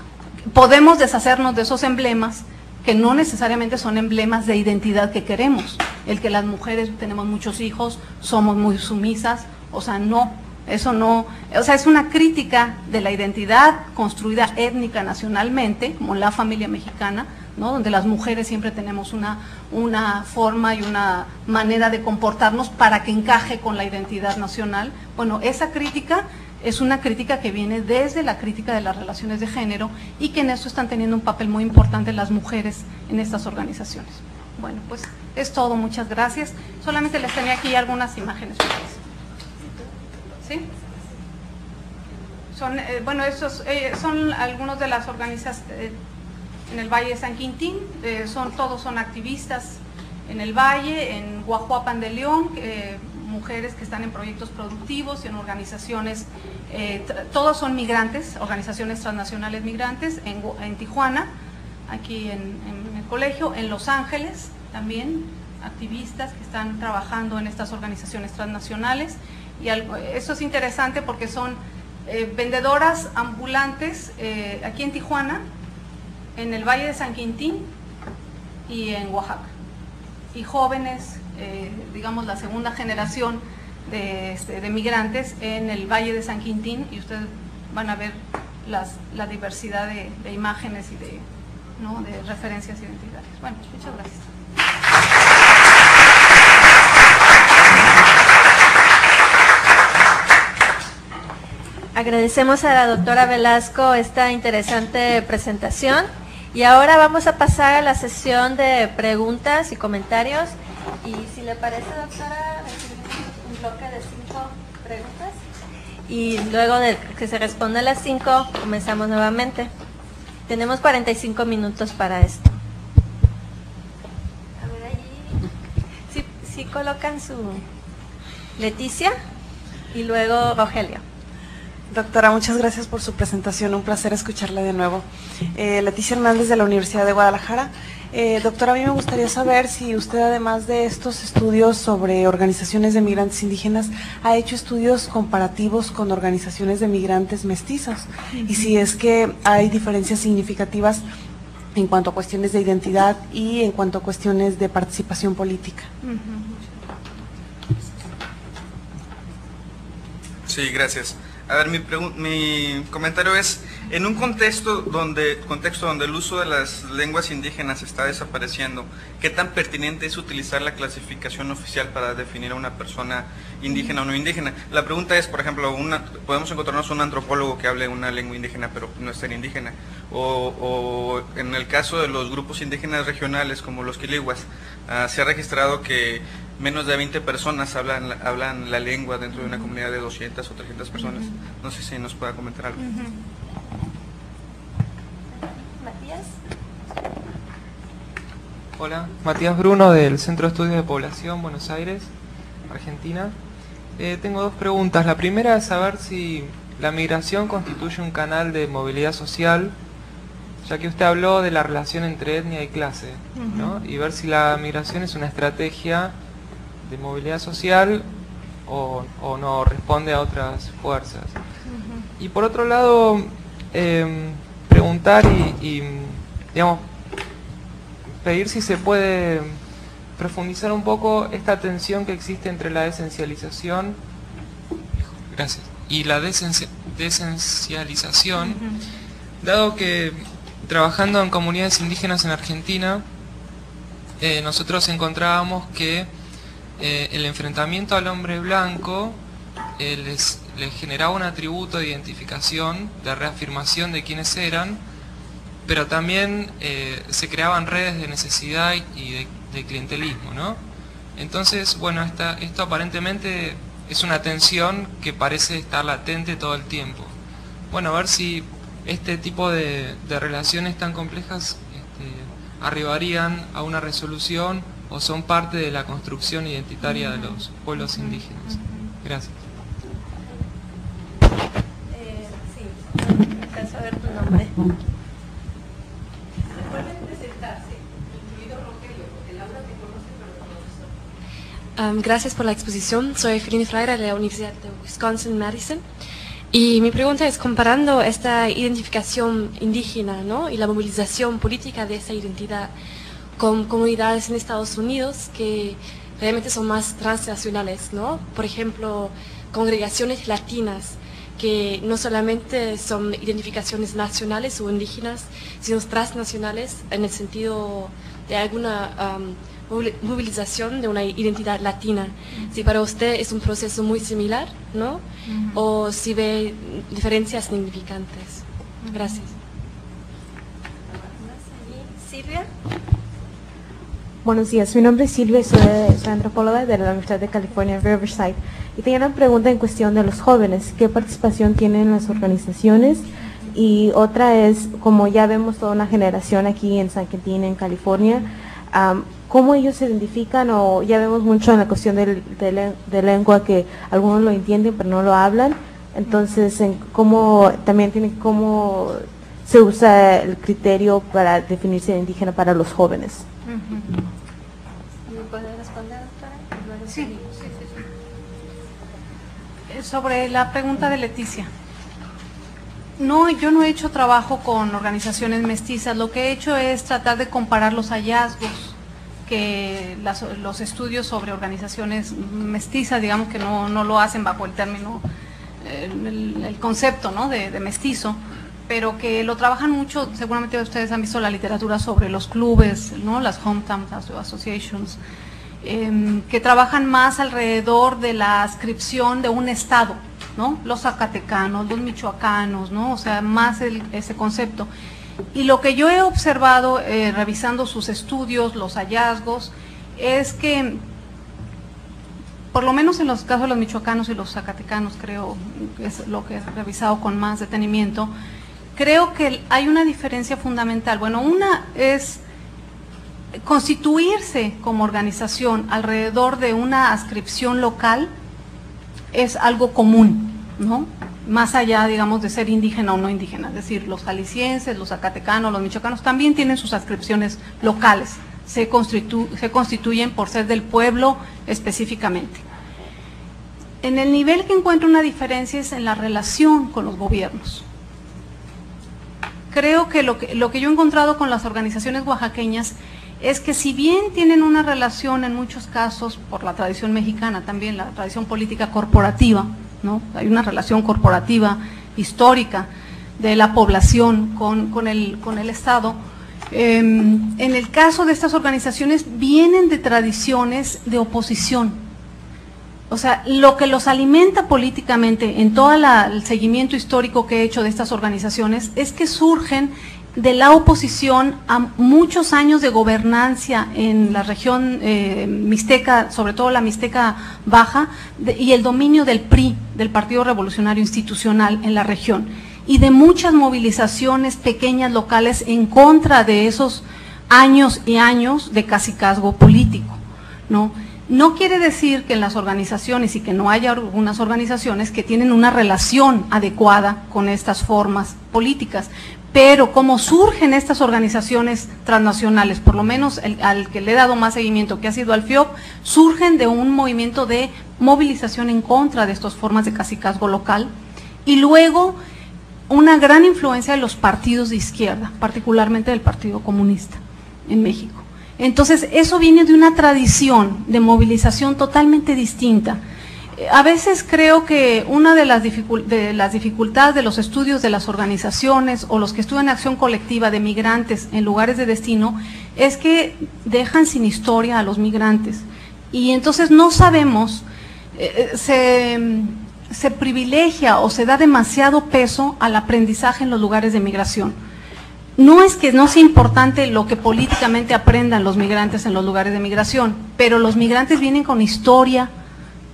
podemos deshacernos de esos emblemas que no necesariamente son emblemas de identidad que queremos. El que las mujeres tenemos muchos hijos, somos muy sumisas, o sea, no. Eso no, o sea, es una crítica de la identidad construida étnica nacionalmente, como la familia mexicana, ¿no? Donde las mujeres siempre tenemos una forma y una manera de comportarnos para que encaje con la identidad nacional. Bueno, esa crítica es una crítica que viene desde la crítica de las relaciones de género y que en eso están teniendo un papel muy importante las mujeres en estas organizaciones. Bueno, pues es todo, muchas gracias. Solamente les tenía aquí algunas imágenes para eso. ¿Sí? Bueno, estos son algunos de las organizaciones en el Valle de San Quintín, todos son activistas en el Valle, en Guajuapan de León, mujeres que están en proyectos productivos y en organizaciones, todos son migrantes, organizaciones transnacionales migrantes, en Tijuana, aquí en el colegio, en Los Ángeles también, activistas que están trabajando en estas organizaciones transnacionales. Y eso es interesante porque son vendedoras ambulantes aquí en Tijuana, en el Valle de San Quintín y en Oaxaca. Y jóvenes, digamos la segunda generación de migrantes en el Valle de San Quintín, y ustedes van a ver la diversidad de imágenes y de referencias identitarias. Bueno, muchas gracias. Agradecemos a la doctora Velasco esta interesante presentación y ahora vamos a pasar a la sesión de preguntas y comentarios. Y si le parece, doctora, recibimos un bloque de 5 preguntas y luego de que se respondan las 5 comenzamos nuevamente. Tenemos 45 minutos para esto. A ver, allí sí colocan su Leticia y luego Rogelio. Doctora, muchas gracias por su presentación, un placer escucharla de nuevo. Leticia Hernández de la Universidad de Guadalajara. Doctora, a mí me gustaría saber si usted, además de estos estudios sobre organizaciones de migrantes indígenas, ha hecho estudios comparativos con organizaciones de migrantes mestizos, y si es que hay diferencias significativas en cuanto a cuestiones de identidad y en cuanto a cuestiones de participación política. Sí, gracias. A ver, mi comentario es, en un contexto donde el uso de las lenguas indígenas está desapareciendo, ¿qué tan pertinente es utilizar la clasificación oficial para definir a una persona indígena o no indígena? La pregunta es, por ejemplo, podemos encontrarnos un antropólogo que hable una lengua indígena pero no es ser indígena, o en el caso de los grupos indígenas regionales como los quilihuas, se ha registrado que menos de 20 personas hablan la lengua dentro de una comunidad de 200 o 300 personas. No sé si nos pueda comentar algo. Matías. Hola, Matías Bruno del Centro de Estudios de Población, Buenos Aires, Argentina. Tengo dos preguntas. La primera es saber si la migración constituye un canal de movilidad social, ya que usted habló de la relación entre etnia y clase, ¿no? Y ver si la migración es una estrategia de movilidad social o no responde a otras fuerzas. Y por otro lado, preguntar y digamos, pedir si se puede profundizar un poco esta tensión que existe entre la esencialización y la desesencialización, dado que trabajando en comunidades indígenas en Argentina, nosotros encontrábamos que el enfrentamiento al hombre blanco les generaba un atributo de identificación, de reafirmación de quiénes eran, pero también se creaban redes de necesidad y de clientelismo, ¿no? Entonces, bueno, esto aparentemente es una tensión que parece estar latente todo el tiempo. Bueno, a ver si este tipo de relaciones tan complejas arribarían a una resolución o son parte de la construcción identitaria de los pueblos indígenas. Gracias. Sí, para saber tu nombre. Gracias por la exposición. Soy Feline Freire de la Universidad de Wisconsin-Madison. Y mi pregunta es, comparando esta identificación indígena, ¿no?, y la movilización política de esa identidad con comunidades en Estados Unidos que realmente son más transnacionales, ¿no? Por ejemplo, congregaciones latinas que no solamente son identificaciones nacionales o indígenas, sino transnacionales en el sentido de alguna movilización de una identidad latina. Si para usted es un proceso muy similar, ¿no? O si ve diferencias significantes. Gracias. Silvia. Buenos días, mi nombre es Silvia, soy antropóloga de la Universidad de California en Riverside. Y tenía una pregunta en cuestión de los jóvenes, ¿qué participación tienen las organizaciones? Y otra es, como ya vemos toda una generación aquí en San Quintín, en California, ¿cómo ellos se identifican? O ya vemos mucho en la cuestión de lengua que algunos lo entienden pero no lo hablan. Entonces, ¿cómo se usa el criterio para definirse indígena para los jóvenes? ¿Me puede responder, doctora? Sí. Sobre la pregunta de Leticia. No, yo no he hecho trabajo con organizaciones mestizas. Lo que he hecho es tratar de comparar los hallazgos que los estudios sobre organizaciones mestizas, digamos que no lo hacen bajo el término, el concepto, ¿no?, de mestizo, pero que lo trabajan mucho. Seguramente ustedes han visto la literatura sobre los clubes, ¿no?, las hometown associations, que trabajan más alrededor de la adscripción de un estado, ¿no?, los zacatecanos, los michoacanos, ¿no?, o sea, más ese concepto. Y lo que yo he observado revisando sus estudios, los hallazgos, es que, por lo menos en los casos de los michoacanos y los zacatecanos, creo que es lo que he revisado con más detenimiento, creo que hay una diferencia fundamental. Bueno, una es constituirse como organización alrededor de una adscripción local, es algo común, ¿no?, más allá, digamos, de ser indígena o no indígena. Es decir, los jaliscienses, los zacatecanos, los michoacanos también tienen sus adscripciones locales, se constituyen por ser del pueblo específicamente. En el nivel que encuentro una diferencia es en la relación con los gobiernos. Creo que lo que yo he encontrado con las organizaciones oaxaqueñas es que, si bien tienen una relación en muchos casos, por la tradición mexicana también, la tradición política corporativa, ¿no?, hay una relación corporativa histórica de la población con el Estado, en el caso de estas organizaciones vienen de tradiciones de oposición. O sea, lo que los alimenta políticamente en todo el seguimiento histórico que he hecho de estas organizaciones es que surgen de la oposición a muchos años de gobernancia en la región mixteca, sobre todo la Mixteca Baja, y el dominio del PRI, del Partido Revolucionario Institucional, en la región, y de muchas movilizaciones pequeñas locales en contra de esos años y años de cacicazgo político, ¿no? No quiere decir que en las organizaciones y que no haya algunas organizaciones que tienen una relación adecuada con estas formas políticas, pero como surgen estas organizaciones transnacionales, por lo menos al que le he dado más seguimiento, que ha sido al FIOP, surgen de un movimiento de movilización en contra de estas formas de cacicazgo local, y luego una gran influencia de los partidos de izquierda, particularmente del Partido Comunista en México. Entonces, eso viene de una tradición de movilización totalmente distinta. A veces creo que una de las dificultades de los estudios de las organizaciones o los que estudian acción colectiva de migrantes en lugares de destino es que dejan sin historia a los migrantes. Y entonces no sabemos, se privilegia o se da demasiado peso al aprendizaje en los lugares de migración. No es que no sea importante lo que políticamente aprendan los migrantes en los lugares de migración, pero los migrantes vienen con historia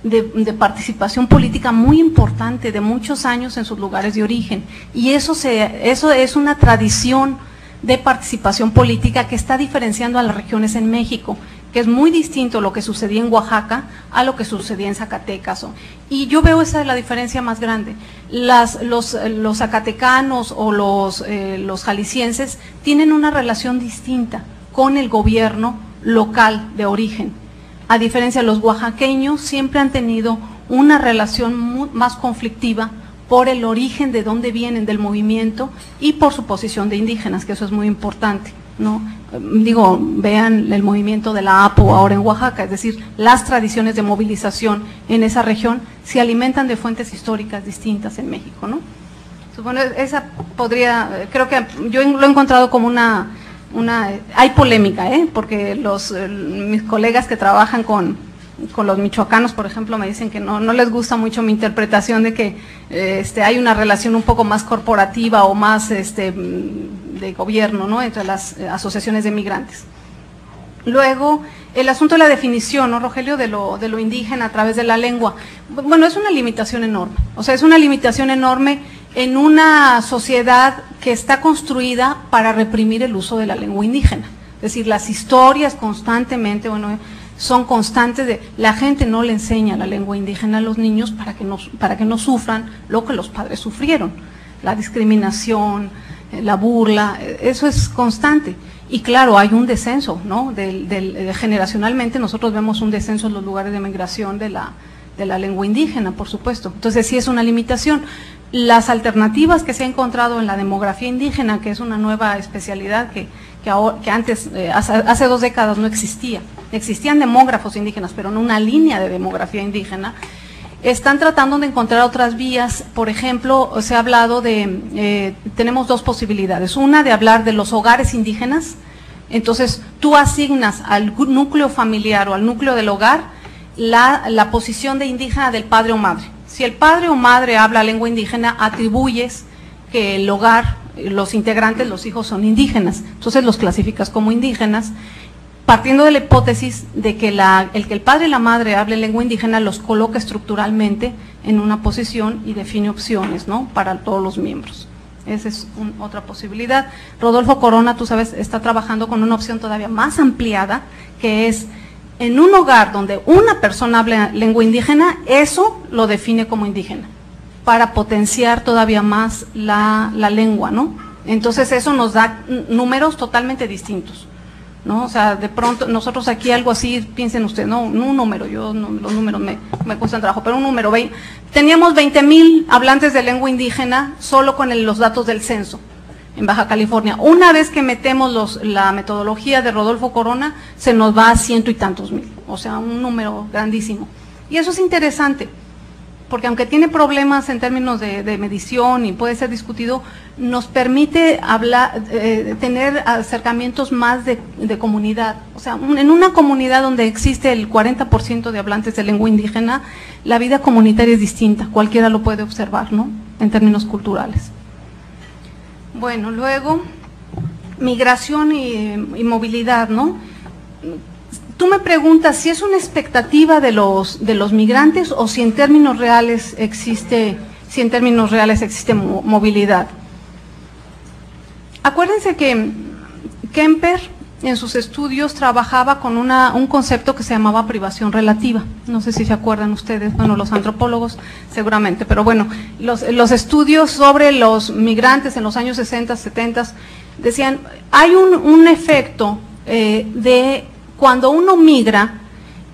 de participación política muy importante, de muchos años en sus lugares de origen, y eso es una tradición de participación política que está diferenciando a las regiones en México, que es muy distinto lo que sucedía en Oaxaca a lo que sucedía en Zacatecas. Y yo veo esa es la diferencia más grande. Los zacatecanos o los jaliscienses tienen una relación distinta con el gobierno local de origen. A diferencia de los oaxaqueños, siempre han tenido una relación más conflictiva por el origen de dónde vienen del movimiento y por su posición de indígenas, que eso es muy importante, ¿no? Digo, vean el movimiento de la APO ahora en Oaxaca, es decir, las tradiciones de movilización en esa región se alimentan de fuentes históricas distintas en México, ¿no? Entonces, bueno, esa podría, creo que yo lo he encontrado como hay polémica, porque mis colegas que trabajan con los michoacanos, por ejemplo, me dicen que no les gusta mucho mi interpretación de que hay una relación un poco más corporativa o más de gobierno, ¿no?, entre las asociaciones de migrantes. Luego, el asunto de la definición, ¿no, Rogelio?, de lo indígena a través de la lengua. Bueno, es una limitación enorme, o sea, es una limitación enorme en una sociedad que está construida para reprimir el uso de la lengua indígena. Es decir, las historias constantemente, bueno, son constantes de la gente no le enseña la lengua indígena a los niños para que no sufran lo que los padres sufrieron, la discriminación, la burla, eso es constante. Y claro, hay un descenso, ¿no? Generacionalmente nosotros vemos un descenso en los lugares de migración de la lengua indígena, por supuesto. Entonces sí es una limitación. Las alternativas que se ha encontrado en la demografía indígena, que es una nueva especialidad que antes, hace 2 décadas no existía. Existían demógrafos indígenas, pero no una línea de demografía indígena. Están tratando de encontrar otras vías. Por ejemplo, se ha hablado tenemos 2 posibilidades. Una, de hablar de los hogares indígenas. Entonces, tú asignas al núcleo familiar o al núcleo del hogar la posición de indígena del padre o madre. Si el padre o madre habla lengua indígena, atribuyes que el hogar, los integrantes, los hijos son indígenas. Entonces los clasificas como indígenas, partiendo de la hipótesis de que el padre y la madre hablen lengua indígena los coloca estructuralmente en una posición y define opciones, ¿no?, para todos los miembros. Esa es otra posibilidad. Rodolfo Corona, tú sabes, está trabajando con una opción todavía más ampliada, que es en un hogar donde una persona habla lengua indígena, eso lo define como indígena, para potenciar todavía más la lengua, ¿no? Entonces eso nos da números totalmente distintos, ¿no? O sea, de pronto nosotros aquí algo así, piensen ustedes, no, un número, los números me cuestan trabajo, pero un número, teníamos 20,000 hablantes de lengua indígena solo con los datos del censo en Baja California. Una vez que metemos la metodología de Rodolfo Corona, se nos va a 100 y tantos mil, o sea, un número grandísimo. Y eso es interesante, porque aunque tiene problemas en términos de medición y puede ser discutido, nos permite tener acercamientos más de comunidad. O sea, en una comunidad donde existe el 40% de hablantes de lengua indígena, la vida comunitaria es distinta, cualquiera lo puede observar, ¿no?, en términos culturales. Bueno, luego, migración y movilidad, ¿no? Tú me preguntas si es una expectativa de los migrantes o si en términos reales existe movilidad. Acuérdense que Kemper en sus estudios trabajaba con un concepto que se llamaba privación relativa. No sé si se acuerdan ustedes, bueno, los antropólogos seguramente, pero bueno, los estudios sobre los migrantes en los años 60, 70 decían, hay un efecto de cuando uno migra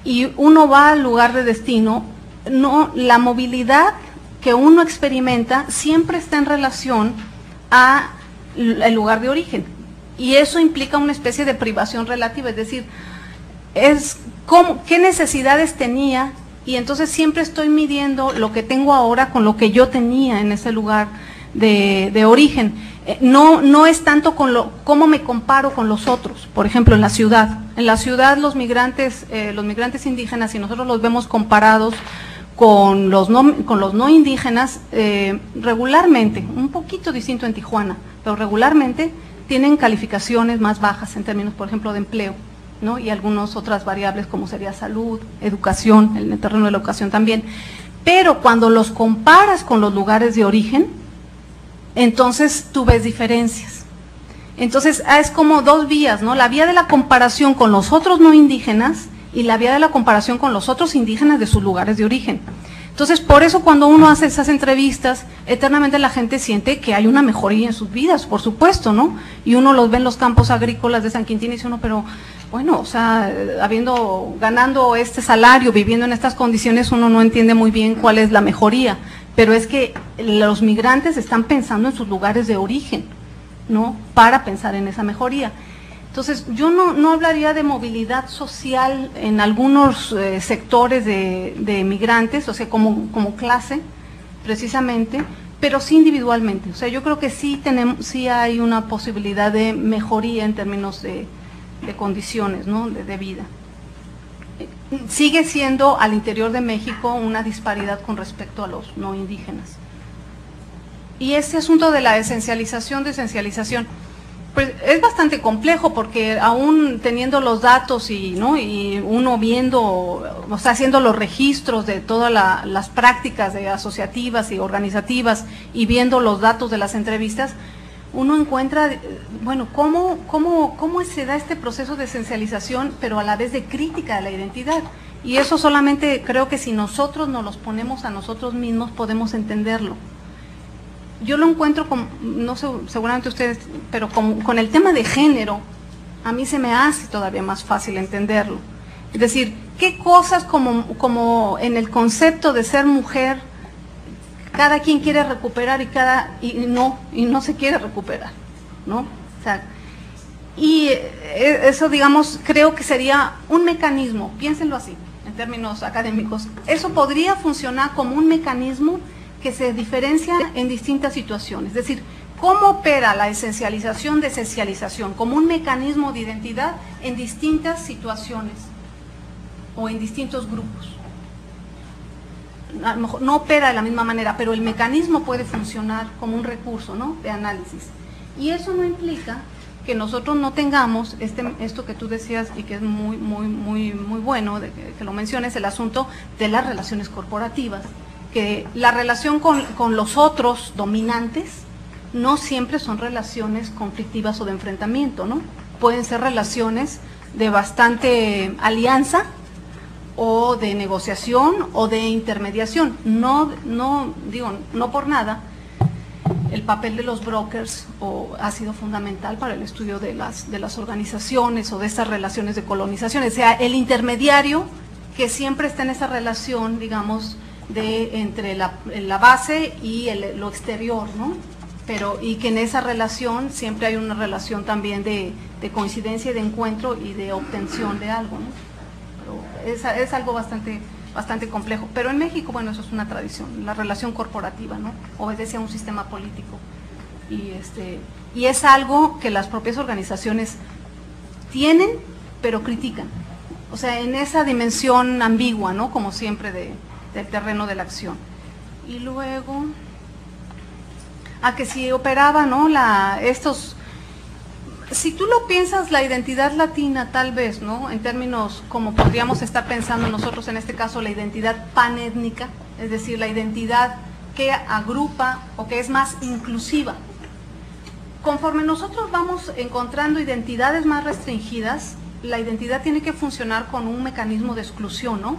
y uno va al lugar de destino, no, la movilidad que uno experimenta siempre está en relación a el lugar de origen. Y eso implica una especie de privación relativa, es decir, qué necesidades tenía, y entonces siempre estoy midiendo lo que tengo ahora con lo que yo tenía en ese lugar de origen. No es tanto cómo me comparo con los otros. Por ejemplo, en la ciudad los migrantes indígenas, si nosotros los vemos comparados con los no indígenas, regularmente, un poquito distinto en Tijuana, pero regularmente tienen calificaciones más bajas en términos, por ejemplo, de empleo, ¿no? Y algunas otras variables como sería salud, educación, en el terreno de la educación también. Pero cuando los comparas con los lugares de origen, entonces tú ves diferencias. Entonces es como dos vías, ¿no? La vía de la comparación con los otros no indígenas y la vía de la comparación con los otros indígenas de sus lugares de origen. Entonces, por eso cuando uno hace esas entrevistas, eternamente la gente siente que hay una mejoría en sus vidas, por supuesto, ¿no? Y uno los ve en los campos agrícolas de San Quintín y dice uno, pero bueno, o sea, ganando este salario, viviendo en estas condiciones, uno no entiende muy bien cuál es la mejoría. Pero es que los migrantes están pensando en sus lugares de origen, ¿no? Para pensar en esa mejoría. Entonces, yo no hablaría de movilidad social en algunos sectores de migrantes, o sea, como clase, precisamente, pero sí individualmente. O sea, yo creo que sí hay una posibilidad de mejoría en términos de condiciones, ¿no? de vida. Sigue siendo al interior de México una disparidad con respecto a los no indígenas. Y este asunto de la esencialización, pues es bastante complejo, porque aún teniendo los datos y uno viendo, o sea, haciendo los registros de todas las prácticas asociativas y organizativas y viendo los datos de las entrevistas, uno encuentra, bueno, cómo se da este proceso de esencialización, pero a la vez de crítica de la identidad. Y eso solamente creo que si nosotros nos los ponemos a nosotros mismos podemos entenderlo. Yo lo encuentro, no sé, seguramente ustedes, pero con el tema de género, a mí se me hace todavía más fácil entenderlo. Es decir, qué cosas como en el concepto de ser mujer, cada quien quiere recuperar y no se quiere recuperar, ¿no? O sea, y eso, digamos, creo que sería un mecanismo, piénsenlo así, en términos académicos, eso podría funcionar como un mecanismo que se diferencia en distintas situaciones. Es decir, ¿cómo opera la esencialización de esencialización? Como un mecanismo de identidad en distintas situaciones o en distintos grupos. A lo mejor no opera de la misma manera, pero el mecanismo puede funcionar como un recurso, ¿no? De análisis. Y eso no implica que nosotros no tengamos esto que tú decías y que es muy bueno que lo menciones, el asunto de las relaciones corporativas, que la relación con los otros dominantes no siempre son relaciones conflictivas o de enfrentamiento, ¿no? Pueden ser relaciones de bastante alianza o de negociación o de intermediación. No por nada, el papel de los brokers ha sido fundamental para el estudio de las organizaciones o de estas relaciones de colonización. O sea, el intermediario que siempre está en esa relación, digamos, entre la base y lo exterior, ¿no? Y que en esa relación siempre hay una relación también de coincidencia y de encuentro y de obtención de algo, ¿no? Pero es algo bastante complejo. Pero en México, bueno, eso es una tradición, la relación corporativa, ¿no? Obedece a un sistema político. Y es algo que las propias organizaciones tienen, pero critican. O sea, en esa dimensión ambigua, ¿no? Como siempre del terreno de la acción. Y luego, que si operaba, ¿no? Si tú lo piensas, la identidad latina tal vez, ¿no? En términos como podríamos estar pensando nosotros en este caso, la identidad panétnica, es decir, la identidad que agrupa o que es más inclusiva. conforme nosotros vamos encontrando identidades más restringidas, la identidad tiene que funcionar con un mecanismo de exclusión, ¿no?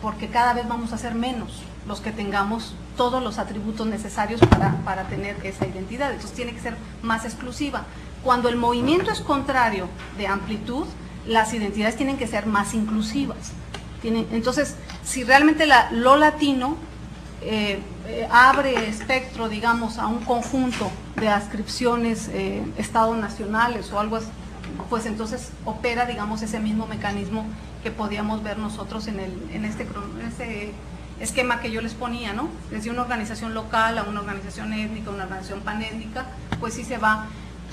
Porque cada vez vamos a ser menos los que tengamos todos los atributos necesarios para tener esa identidad, entonces tiene que ser más exclusiva. Cuando el movimiento es contrario de amplitud, las identidades tienen que ser más inclusivas. Entonces, si realmente lo latino abre espectro, digamos, a un conjunto de adscripciones estados nacionales o algo así, pues entonces opera, digamos, ese mismo mecanismo que podíamos ver nosotros en este esquema que yo les ponía, ¿no? Desde una organización local a una organización étnica, una organización panétnica, pues sí se va.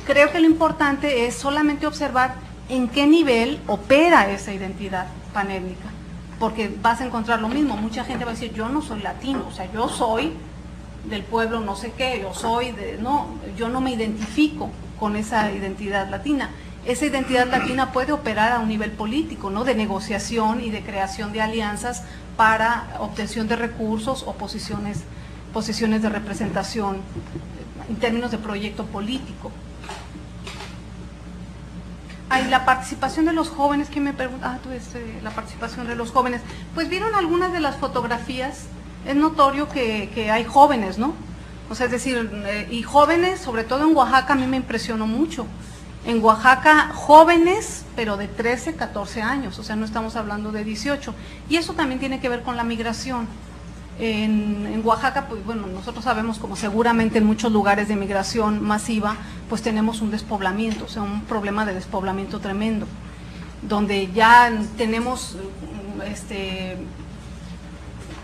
Creo que lo importante es solamente observar en qué nivel opera esa identidad panétnica, porque vas a encontrar lo mismo. Mucha gente va a decir, yo no soy latino, o sea, yo soy del pueblo no sé qué, yo no me identifico con esa identidad latina. Esa identidad latina puede operar a un nivel político, ¿no? De negociación y de creación de alianzas para obtención de recursos o posiciones de representación en términos de proyecto político. Hay la participación de los jóvenes, que me preguntan, la participación de los jóvenes. Pues vieron algunas de las fotografías, es notorio que hay jóvenes, ¿no? O sea, es decir, y jóvenes, sobre todo en Oaxaca, a mí me impresionó mucho. En Oaxaca, jóvenes, pero de 13, 14 años, o sea, no estamos hablando de 18. Y eso también tiene que ver con la migración. En Oaxaca, pues bueno, nosotros sabemos, como seguramente en muchos lugares de migración masiva, pues tenemos un despoblamiento, o sea, un problema de despoblamiento tremendo, donde ya tenemos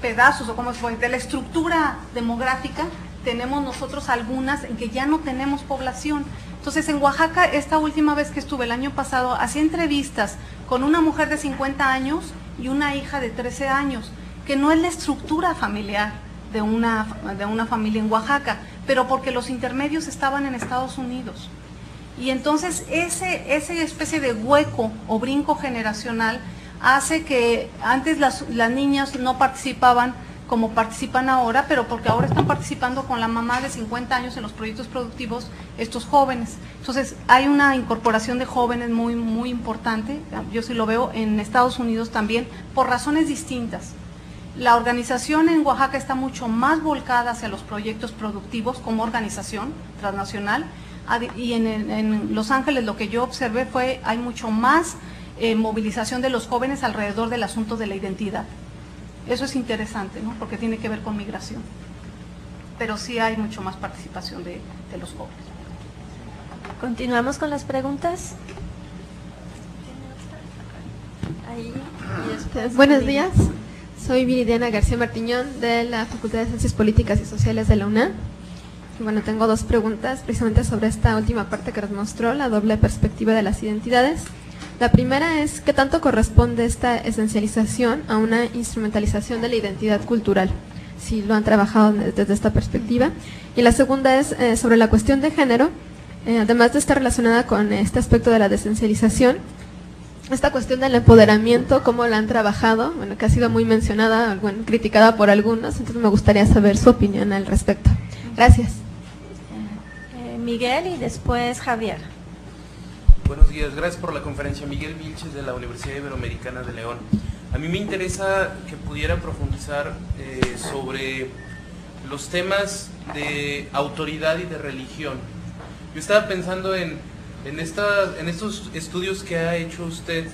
pedazos, o como se puede, de la estructura demográfica, tenemos nosotros algunas en que ya no tenemos población. Entonces, en Oaxaca, esta última vez que estuve el año pasado, hacía entrevistas con una mujer de 50 años y una hija de 13 años, que no es la estructura familiar de una familia en Oaxaca, pero porque los intermedios estaban en Estados Unidos. Y entonces, ese especie de hueco o brinco generacional hace que antes las niñas no participaban como participan ahora, pero porque ahora están participando con la mamá de 50 años en los proyectos productivos estos jóvenes. Entonces hay una incorporación de jóvenes muy, muy importante, yo sí lo veo en Estados Unidos también, por razones distintas. La organización en Oaxaca está mucho más volcada hacia los proyectos productivos como organización transnacional, y en Los Ángeles lo que yo observé fue, hay mucho más movilización de los jóvenes alrededor del asunto de la identidad. Eso es interesante, ¿no? Porque tiene que ver con migración. Pero sí hay mucho más participación de los jóvenes. Continuamos con las preguntas. Ahí, buenos días, soy Viridiana García Martiñón de la Facultad de Ciencias Políticas y Sociales de la UNAM. Y bueno, tengo dos preguntas precisamente sobre esta última parte que nos mostró, la doble perspectiva de las identidades. La primera es, ¿qué tanto corresponde esta esencialización a una instrumentalización de la identidad cultural? Si lo han trabajado desde esta perspectiva. Y la segunda es sobre la cuestión de género, además de estar relacionada con este aspecto de la desencialización, esta cuestión del empoderamiento, ¿cómo la han trabajado? Bueno, que ha sido muy mencionada, bueno, criticada por algunos, entonces me gustaría saber su opinión al respecto. Gracias. Miguel y después Javier. Buenos días, gracias por la conferencia. Miguel Vilches de la Universidad Iberoamericana de León. A mí me interesa que pudiera profundizar sobre los temas de autoridad y de religión. Yo estaba pensando en estos estudios que ha hecho usted,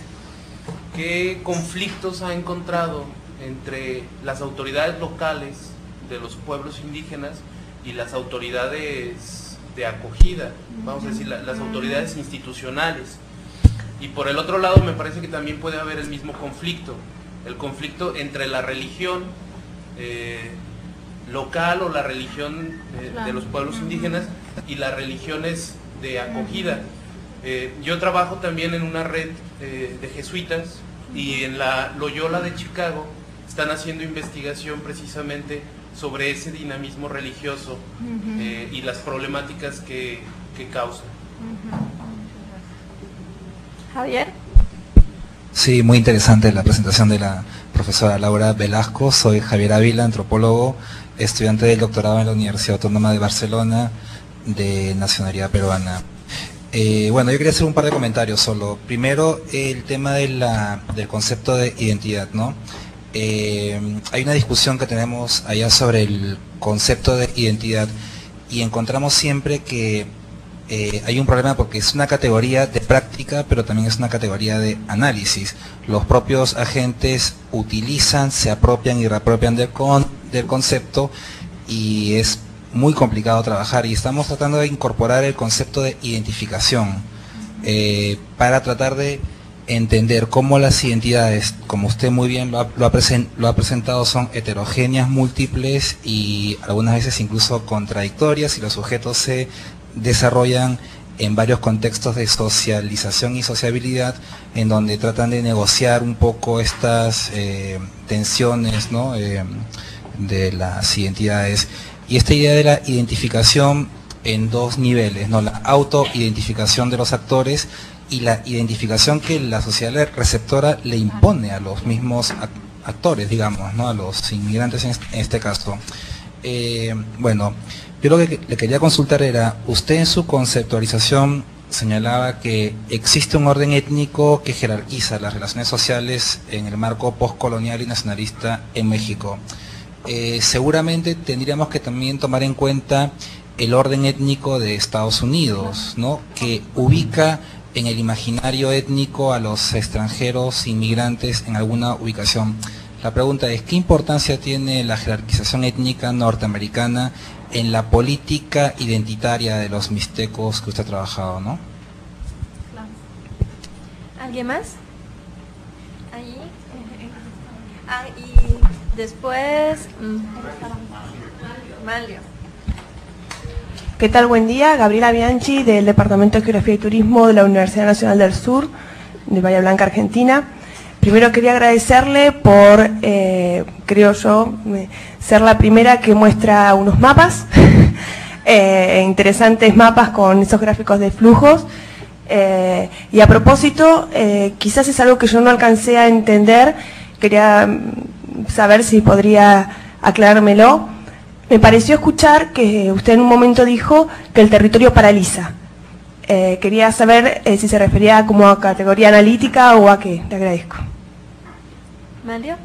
qué conflictos ha encontrado entre las autoridades locales de los pueblos indígenas y las autoridades de acogida, vamos a decir, las autoridades institucionales. Y por el otro lado me parece que también puede haber el mismo conflicto, el conflicto entre la religión local o la religión de los pueblos indígenas y las religiones de acogida. Yo trabajo también en una red de jesuitas y en la Loyola de Chicago están haciendo investigación precisamente sobre ese dinamismo religioso y las problemáticas que causa. Javier. Sí, muy interesante la presentación de la profesora Laura Velasco. Soy Javier Ávila, antropólogo, estudiante del doctorado en la Universidad Autónoma de Barcelona de nacionalidad peruana. Bueno, yo quería hacer un par de comentarios solo. Primero, el tema del concepto de identidad, ¿no? Hay una discusión que tenemos allá sobre el concepto de identidad y encontramos siempre que hay un problema porque es una categoría de práctica, pero también es una categoría de análisis. Los propios agentes utilizan, se apropian y reapropian del concepto y es muy complicado trabajar, y estamos tratando de incorporar el concepto de identificación para tratar de entender cómo las identidades, como usted muy bien lo ha presentado, son heterogéneas, múltiples y algunas veces incluso contradictorias, y los sujetos se desarrollan en varios contextos de socialización y sociabilidad, en donde tratan de negociar un poco estas tensiones, ¿no? De las identidades. Y esta idea de la identificación en dos niveles, ¿no? La autoidentificación de los actores y la identificación que la sociedad receptora le impone a los mismos actores, digamos, ¿no? A los inmigrantes en este caso. Bueno, yo lo que le quería consultar era, usted en su conceptualización señalaba que existe un orden étnico que jerarquiza las relaciones sociales en el marco postcolonial y nacionalista en México. Seguramente tendríamos que también tomar en cuenta el orden étnico de Estados Unidos, ¿no? Que ubica en el imaginario étnico a los extranjeros inmigrantes en alguna ubicación. La pregunta es, ¿qué importancia tiene la jerarquización étnica norteamericana en la política identitaria de los mixtecos que usted ha trabajado, ¿no? ¿Alguien más? Allí. Y después Manlio. ¿Qué tal? Buen día. Gabriela Bianchi, del Departamento de Geografía y Turismo de la Universidad Nacional del Sur, de Bahía Blanca, Argentina. Primero quería agradecerle por, creo yo, ser la primera que muestra unos mapas, interesantes mapas con esos gráficos de flujos. Y a propósito, quizás es algo que yo no alcancé a entender, quería saber si podría aclarármelo. Me pareció escuchar que usted en un momento dijo que el territorio paraliza. Quería saber si se refería como a categoría analítica o a qué. Le agradezco. Manlio.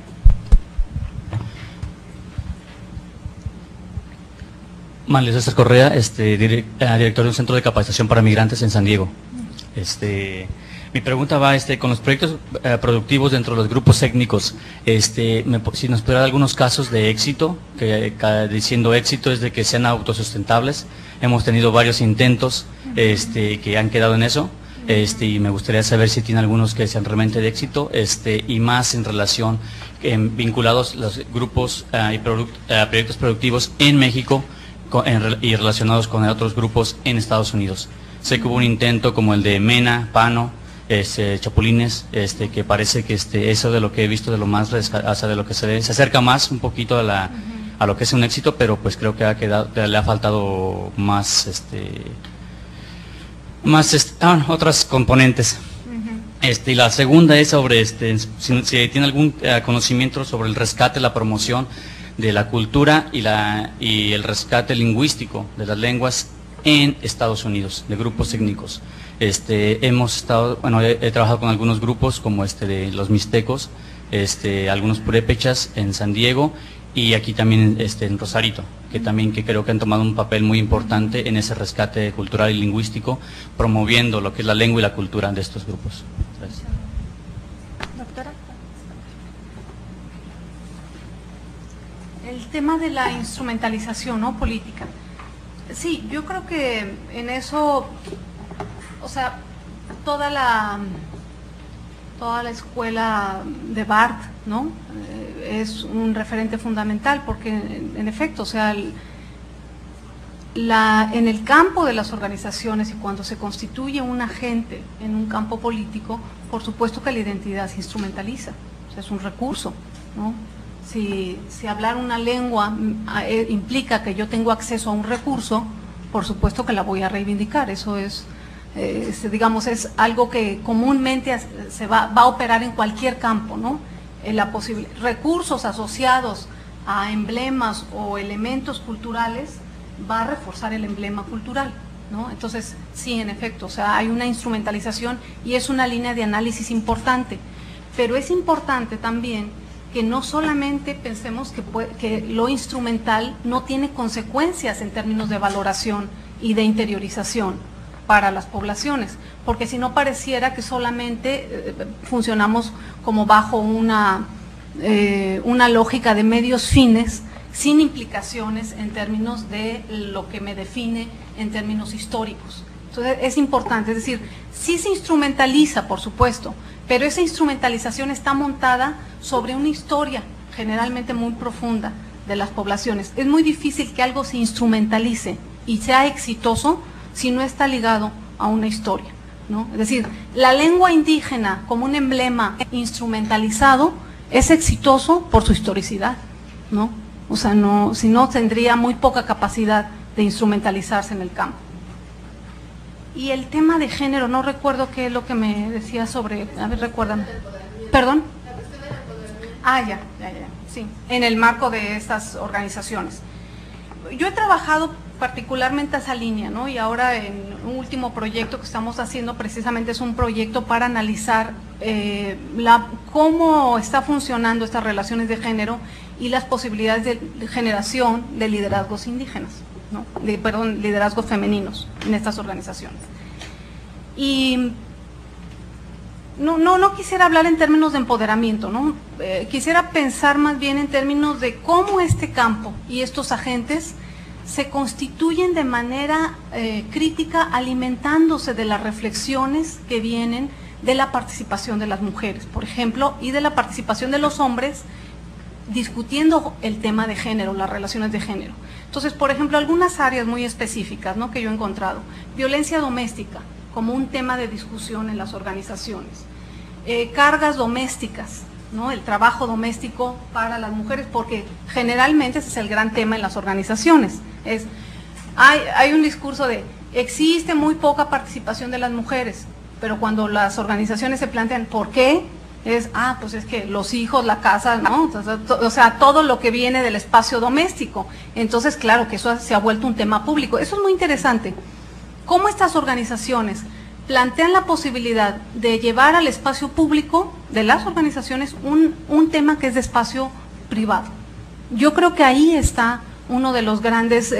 Manlio César Correa, director de un centro de capacitación para migrantes en San Diego. Mi pregunta va con los proyectos productivos dentro de los grupos étnicos. Si nos pudiera dar algunos casos de éxito, que diciendo éxito es de que sean autosustentables. Hemos tenido varios intentos que han quedado en eso, y me gustaría saber si tiene algunos que sean realmente de éxito, y más en relación, vinculados los grupos y proyectos productivos en México y relacionados con otros grupos en Estados Unidos. Sé que hubo un intento como el de MENA, PANO, Chapulines, que parece que eso de lo que he visto de lo más, de lo que se acerca más un poquito a lo que es un éxito, pero pues creo que le ha faltado más otras componentes. Y la segunda es sobre si tiene algún conocimiento sobre el rescate, la promoción de la cultura y el rescate lingüístico de las lenguas en Estados Unidos, de grupos étnicos. Hemos estado, he trabajado con algunos grupos como de los mixtecos, algunos purépechas en San Diego y aquí también en Rosarito, que creo que han tomado un papel muy importante en ese rescate cultural y lingüístico, promoviendo lo que es la lengua y la cultura de estos grupos. Gracias. Doctora. El tema de la instrumentalización, ¿no? Política. Sí, yo creo que en eso, o sea, toda la escuela de Barth, ¿no? Es un referente fundamental porque, en efecto, o sea, en el campo de las organizaciones y cuando se constituye un agente en un campo político, por supuesto que la identidad se instrumentaliza, o sea, es un recurso, ¿no? Si hablar una lengua implica que yo tengo acceso a un recurso, por supuesto que la voy a reivindicar. Eso es, digamos, es algo que comúnmente se va a operar en cualquier campo, ¿no? Recursos asociados a emblemas o elementos culturales va a reforzar el emblema cultural, ¿no? Entonces, sí, en efecto, o sea, hay una instrumentalización y es una línea de análisis importante, pero es importante también que no solamente pensemos que lo instrumental no tiene consecuencias en términos de valoración y de interiorización para las poblaciones, porque si no pareciera que solamente funcionamos como bajo una lógica de medios fines sin implicaciones en términos de lo que me define en términos históricos. Entonces es importante, es decir, sí se instrumentaliza, por supuesto, pero esa instrumentalización está montada sobre una historia generalmente muy profunda de las poblaciones. Es muy difícil que algo se instrumentalice y sea exitoso si no está ligado a una historia, ¿no? Es decir, la lengua indígena como un emblema instrumentalizado es exitoso por su historicidad, ¿no? O sea, no, si no tendría muy poca capacidad de instrumentalizarse en el campo. Y el tema de género, no recuerdo qué es lo que me decía sobre, a ver, recuérdame. ¿Perdón? Ya, sí, en el marco de estas organizaciones. Yo he trabajado particularmente esa línea, ¿no? Y ahora en un último proyecto que estamos haciendo precisamente es un proyecto para analizar cómo está funcionando estas relaciones de género y las posibilidades de generación de liderazgos indígenas, ¿no? Liderazgos femeninos en estas organizaciones. Y no quisiera hablar en términos de empoderamiento, ¿no? Quisiera pensar más bien en términos de cómo este campo y estos agentes se constituyen de manera crítica, alimentándose de las reflexiones que vienen de la participación de las mujeres, por ejemplo, y de la participación de los hombres discutiendo el tema de género, las relaciones de género. Entonces, por ejemplo, algunas áreas muy específicas, ¿no?, que yo he encontrado: violencia doméstica como un tema de discusión en las organizaciones, cargas domésticas, ¿no?, el trabajo doméstico para las mujeres, porque generalmente ese es el gran tema en las organizaciones. Hay un discurso de existe muy poca participación de las mujeres, pero cuando las organizaciones se plantean ¿por qué? Pues es que los hijos, la casa, ¿no? O sea, todo lo que viene del espacio doméstico. Entonces, claro que eso se ha vuelto un tema público. Eso es muy interesante. ¿Cómo estas organizaciones plantean la posibilidad de llevar al espacio público de las organizaciones un tema que es de espacio privado? Yo creo que ahí está uno de los grandes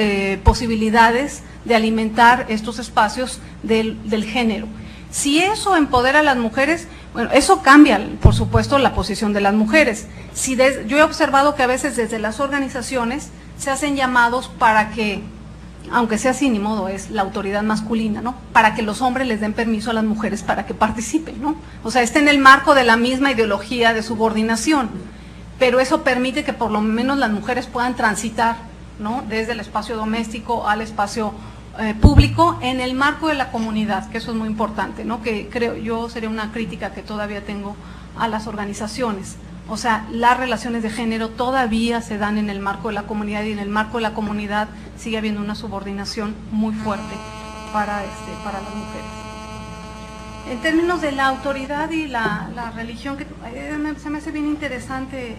posibilidades de alimentar estos espacios del género. Si eso empodera a las mujeres, bueno, eso cambia, por supuesto, la posición de las mujeres. Yo he observado que a veces desde las organizaciones se hacen llamados para que, aunque sea así, ni modo, es la autoridad masculina, ¿no?, para que los hombres les den permiso a las mujeres para que participen, ¿no? O sea, está en el marco de la misma ideología de subordinación, pero eso permite que por lo menos las mujeres puedan transitar, ¿no?, desde el espacio doméstico al espacio público en el marco de la comunidad, que eso es muy importante, ¿no?, que creo yo sería una crítica que todavía tengo a las organizaciones. O sea, las relaciones de género todavía se dan en el marco de la comunidad, y en el marco de la comunidad sigue habiendo una subordinación muy fuerte para las mujeres. En términos de la autoridad y la religión, que se me hace bien interesante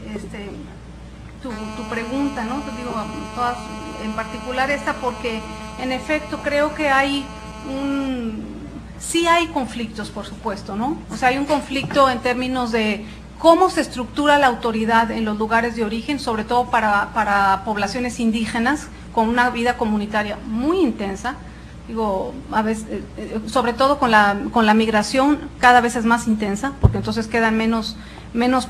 tu pregunta, ¿no? Te digo, todas, en particular esta, porque en efecto creo que sí hay conflictos, por supuesto, ¿no? O sea, hay un conflicto en términos de cómo se estructura la autoridad en los lugares de origen, sobre todo para poblaciones indígenas con una vida comunitaria muy intensa. Digo, a veces, sobre todo con la migración, cada vez es más intensa, porque entonces queda menos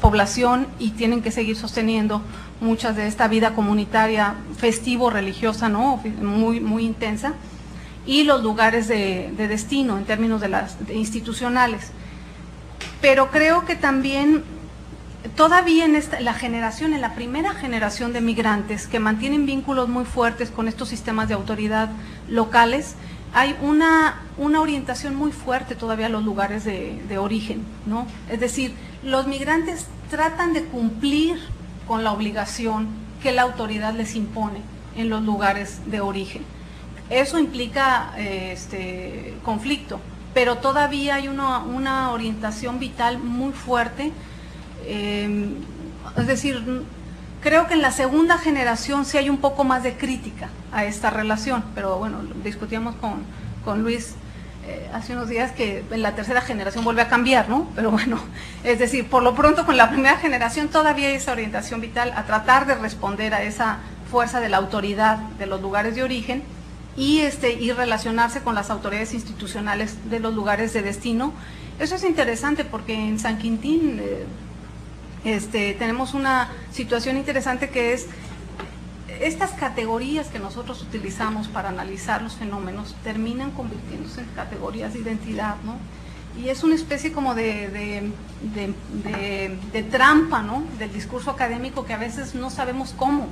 población y tienen que seguir sosteniendo muchas de esta vida comunitaria, festivo, religiosa, ¿no?, muy, muy intensa, y los lugares de destino en términos de institucionales. Pero creo que también todavía en la primera generación de migrantes que mantienen vínculos muy fuertes con estos sistemas de autoridad locales, hay una orientación muy fuerte todavía a los lugares de origen, ¿no? Es decir, los migrantes tratan de cumplir con la obligación que la autoridad les impone en los lugares de origen. Eso implica conflicto, pero todavía hay una orientación vital muy fuerte. Es decir, Creo que en la segunda generación sí hay un poco más de crítica a esta relación, pero bueno, discutíamos con Luis hace unos días que en la tercera generación vuelve a cambiar, ¿no? Pero bueno, es decir, por lo pronto con la primera generación todavía hay esa orientación vital a tratar de responder a esa fuerza de la autoridad de los lugares de origen y relacionarse con las autoridades institucionales de los lugares de destino. Eso es interesante porque en San Quintín tenemos una situación interesante que es estas categorías que nosotros utilizamos para analizar los fenómenos terminan convirtiéndose en categorías de identidad, ¿no? Y es una especie como de trampa, ¿no?, del discurso académico que a veces no sabemos cómo.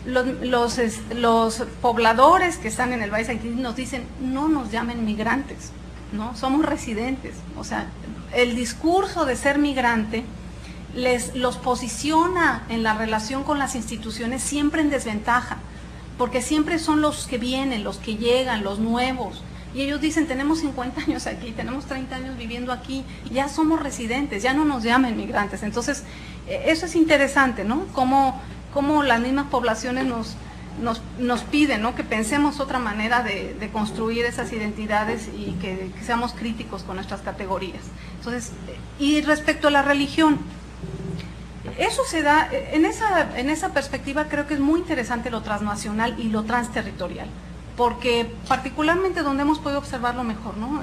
Los pobladores que están en el Valle de San Quintín nos dicen, no nos llamen migrantes, ¿no? Somos residentes. O sea, el discurso de ser migrante los posiciona en la relación con las instituciones siempre en desventaja, porque siempre son los que vienen, los que llegan, los nuevos, y ellos dicen, tenemos 50 años aquí, tenemos 30 años viviendo aquí, ya somos residentes, ya no nos llamen migrantes. Entonces, eso es interesante, ¿no? Cómo las mismas poblaciones nos piden, ¿no?, que pensemos otra manera de construir esas identidades y que seamos críticos con nuestras categorías. Entonces, y respecto a la religión, eso se da, en esa perspectiva creo que es muy interesante lo transnacional y lo transterritorial, porque particularmente donde hemos podido observarlo mejor, ¿no?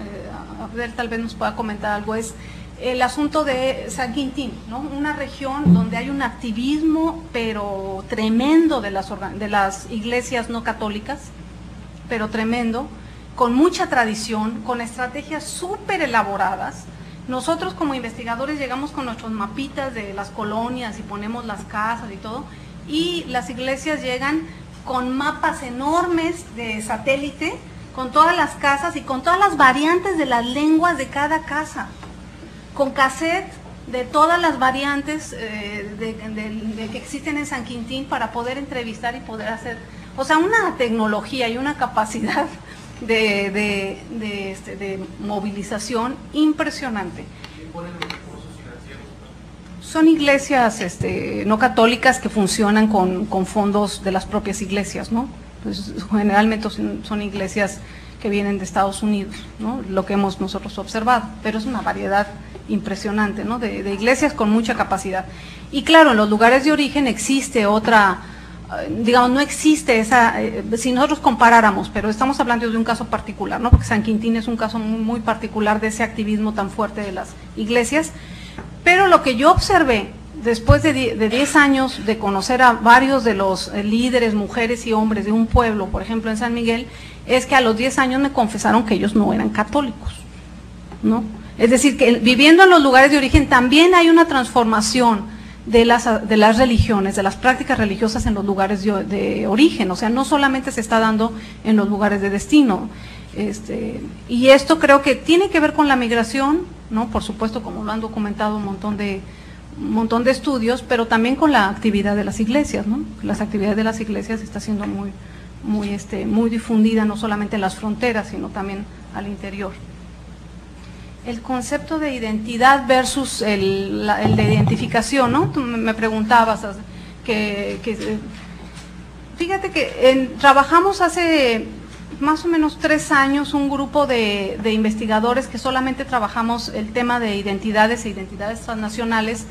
Abdel tal vez nos pueda comentar algo, es el asunto de San Quintín, ¿no? Una región donde hay un activismo pero tremendo de las iglesias no católicas, pero tremendo, con mucha tradición, con estrategias súper elaboradas. Nosotros como investigadores llegamos con nuestros mapitas de las colonias y ponemos las casas y todo, y las iglesias llegan con mapas enormes de satélite, con todas las casas y con todas las variantes de las lenguas de cada casa, con cassette de todas las variantes de que existen en San Quintín para poder entrevistar y poder hacer, o sea, una tecnología y una capacidad de movilización impresionante. Son iglesias no católicas que funcionan con fondos de las propias iglesias, ¿no? Pues, generalmente son iglesias que vienen de Estados Unidos, ¿no?, lo que hemos nosotros observado, pero es una variedad impresionante, ¿no?, de iglesias con mucha capacidad. Y claro, en los lugares de origen existe otra, digamos, no existe esa, si nosotros comparáramos, pero estamos hablando de un caso particular, ¿no?, porque San Quintín es un caso muy particular de ese activismo tan fuerte de las iglesias, pero lo que yo observé después de 10 años de conocer a varios de los líderes, mujeres y hombres de un pueblo, por ejemplo en San Miguel, es que a los 10 años me confesaron que ellos no eran católicos, ¿no? Es decir, que viviendo en los lugares de origen también hay una transformación de las religiones, de las prácticas religiosas en los lugares de origen, o sea, no solamente se está dando en los lugares de destino. Y esto creo que tiene que ver con la migración, ¿no?, por supuesto, como lo han documentado un montón de estudios, pero también con la actividad de las iglesias, ¿no? Las actividades de las iglesias está siendo muy difundida, no solamente en las fronteras, sino también al interior. El concepto de identidad versus el de identificación, ¿no? Tú me preguntabas, fíjate que trabajamos hace más o menos 3 años un grupo de investigadores que solamente trabajamos el tema de identidades e identidades transnacionales,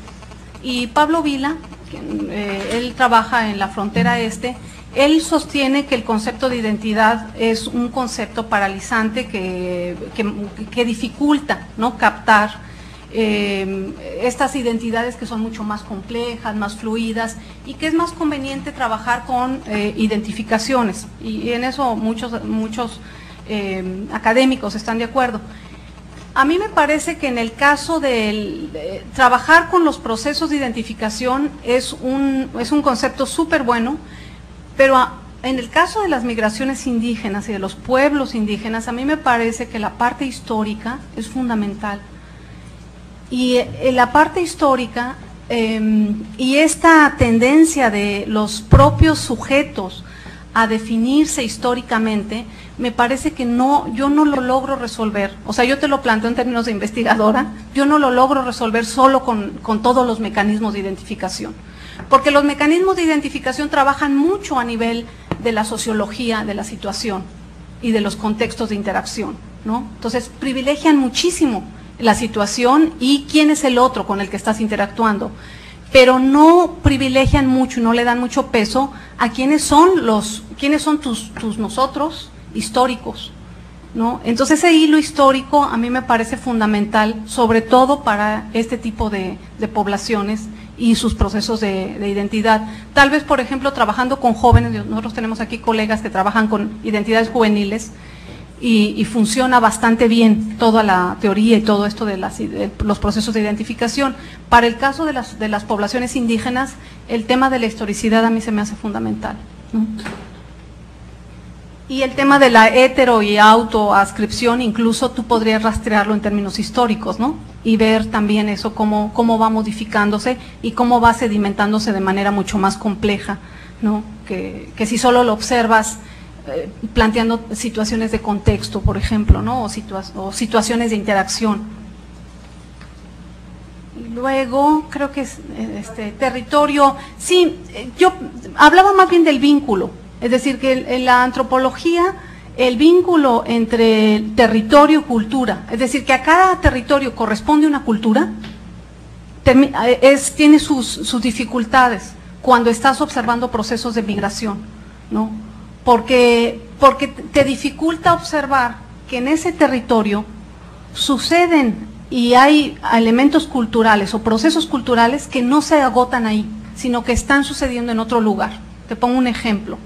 y Pablo Vila, él trabaja en la frontera este, él sostiene que el concepto de identidad es un concepto paralizante que dificulta, ¿no?, captar estas identidades que son mucho más complejas, más fluidas, y que es más conveniente trabajar con identificaciones, y en eso muchos académicos están de acuerdo. A mí me parece que en el caso de trabajar con los procesos de identificación es un concepto súper bueno, pero en el caso de las migraciones indígenas y de los pueblos indígenas, a mí me parece que la parte histórica es fundamental. Y la parte histórica y esta tendencia de los propios sujetos a definirse históricamente, me parece que yo no lo logro resolver. O sea, yo te lo planteo en términos de investigadora, yo no lo logro resolver solo con todos los mecanismos de identificación. porque los mecanismos de identificación trabajan mucho a nivel de la sociología de la situación y de los contextos de interacción, ¿no? Entonces, privilegian muchísimo la situación y quién es el otro con el que estás interactuando, pero no privilegian mucho, no le dan mucho peso a quiénes son tus nosotros históricos, ¿no? Entonces ese hilo histórico a mí me parece fundamental, sobre todo para este tipo de poblaciones y sus procesos de identidad. Tal vez, por ejemplo, trabajando con jóvenes, nosotros tenemos aquí colegas que trabajan con identidades juveniles y funciona bastante bien toda la teoría y todo esto de los procesos de identificación. Para el caso de las poblaciones indígenas, el tema de la historicidad a mí se me hace fundamental, ¿no? Y el tema de la hetero y autoascripción, incluso tú podrías rastrearlo en términos históricos, ¿no? Y ver también eso, cómo va modificándose y cómo va sedimentándose de manera mucho más compleja, ¿no? Que si solo lo observas planteando situaciones de contexto, por ejemplo, ¿no? O situaciones de interacción. Y luego, creo que es territorio, sí, yo hablaba más bien del vínculo. Es decir, que en la antropología el vínculo entre territorio y cultura, es decir, que a cada territorio corresponde una cultura, tiene sus dificultades cuando estás observando procesos de migración, ¿no? Porque te dificulta observar que en ese territorio suceden y hay elementos culturales o procesos culturales que no se agotan ahí, sino que están sucediendo en otro lugar. Te pongo un ejemplo.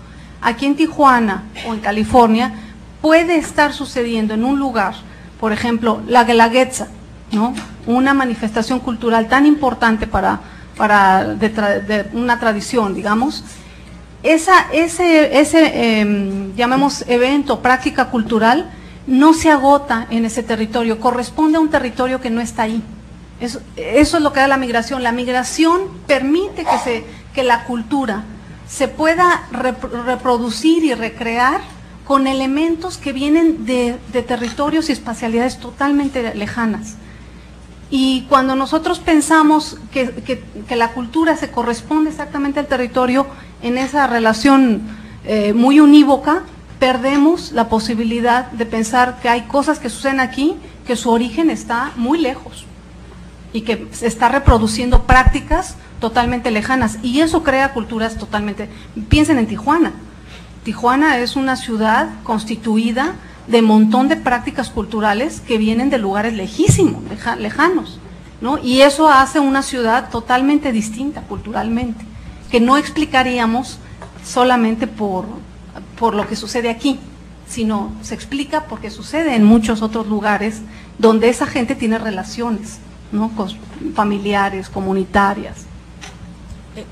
Aquí en Tijuana o en California puede estar sucediendo en un lugar, por ejemplo, la Guelaguetza, ¿no? Una manifestación cultural tan importante de una tradición, digamos. Llamemos evento, práctica cultural, no se agota en ese territorio, corresponde a un territorio que no está ahí. Eso es lo que da la migración. La migración permite que la cultura se pueda reproducir y recrear con elementos que vienen de territorios y espacialidades totalmente lejanas. Y cuando nosotros pensamos que la cultura se corresponde exactamente al territorio en esa relación muy unívoca, perdemos la posibilidad de pensar que hay cosas que suceden aquí, que su origen está muy lejos y que se está reproduciendo prácticas totalmente lejanas, y eso crea culturas totalmente. Piensen en Tijuana. Tijuana es una ciudad constituida de montón de prácticas culturales que vienen de lugares lejísimos, lejanos, ¿no? Y eso hace una ciudad totalmente distinta culturalmente, que no explicaríamos solamente por lo que sucede aquí, sino se explica porque sucede en muchos otros lugares donde esa gente tiene relaciones, ¿no? Familiares, comunitarias.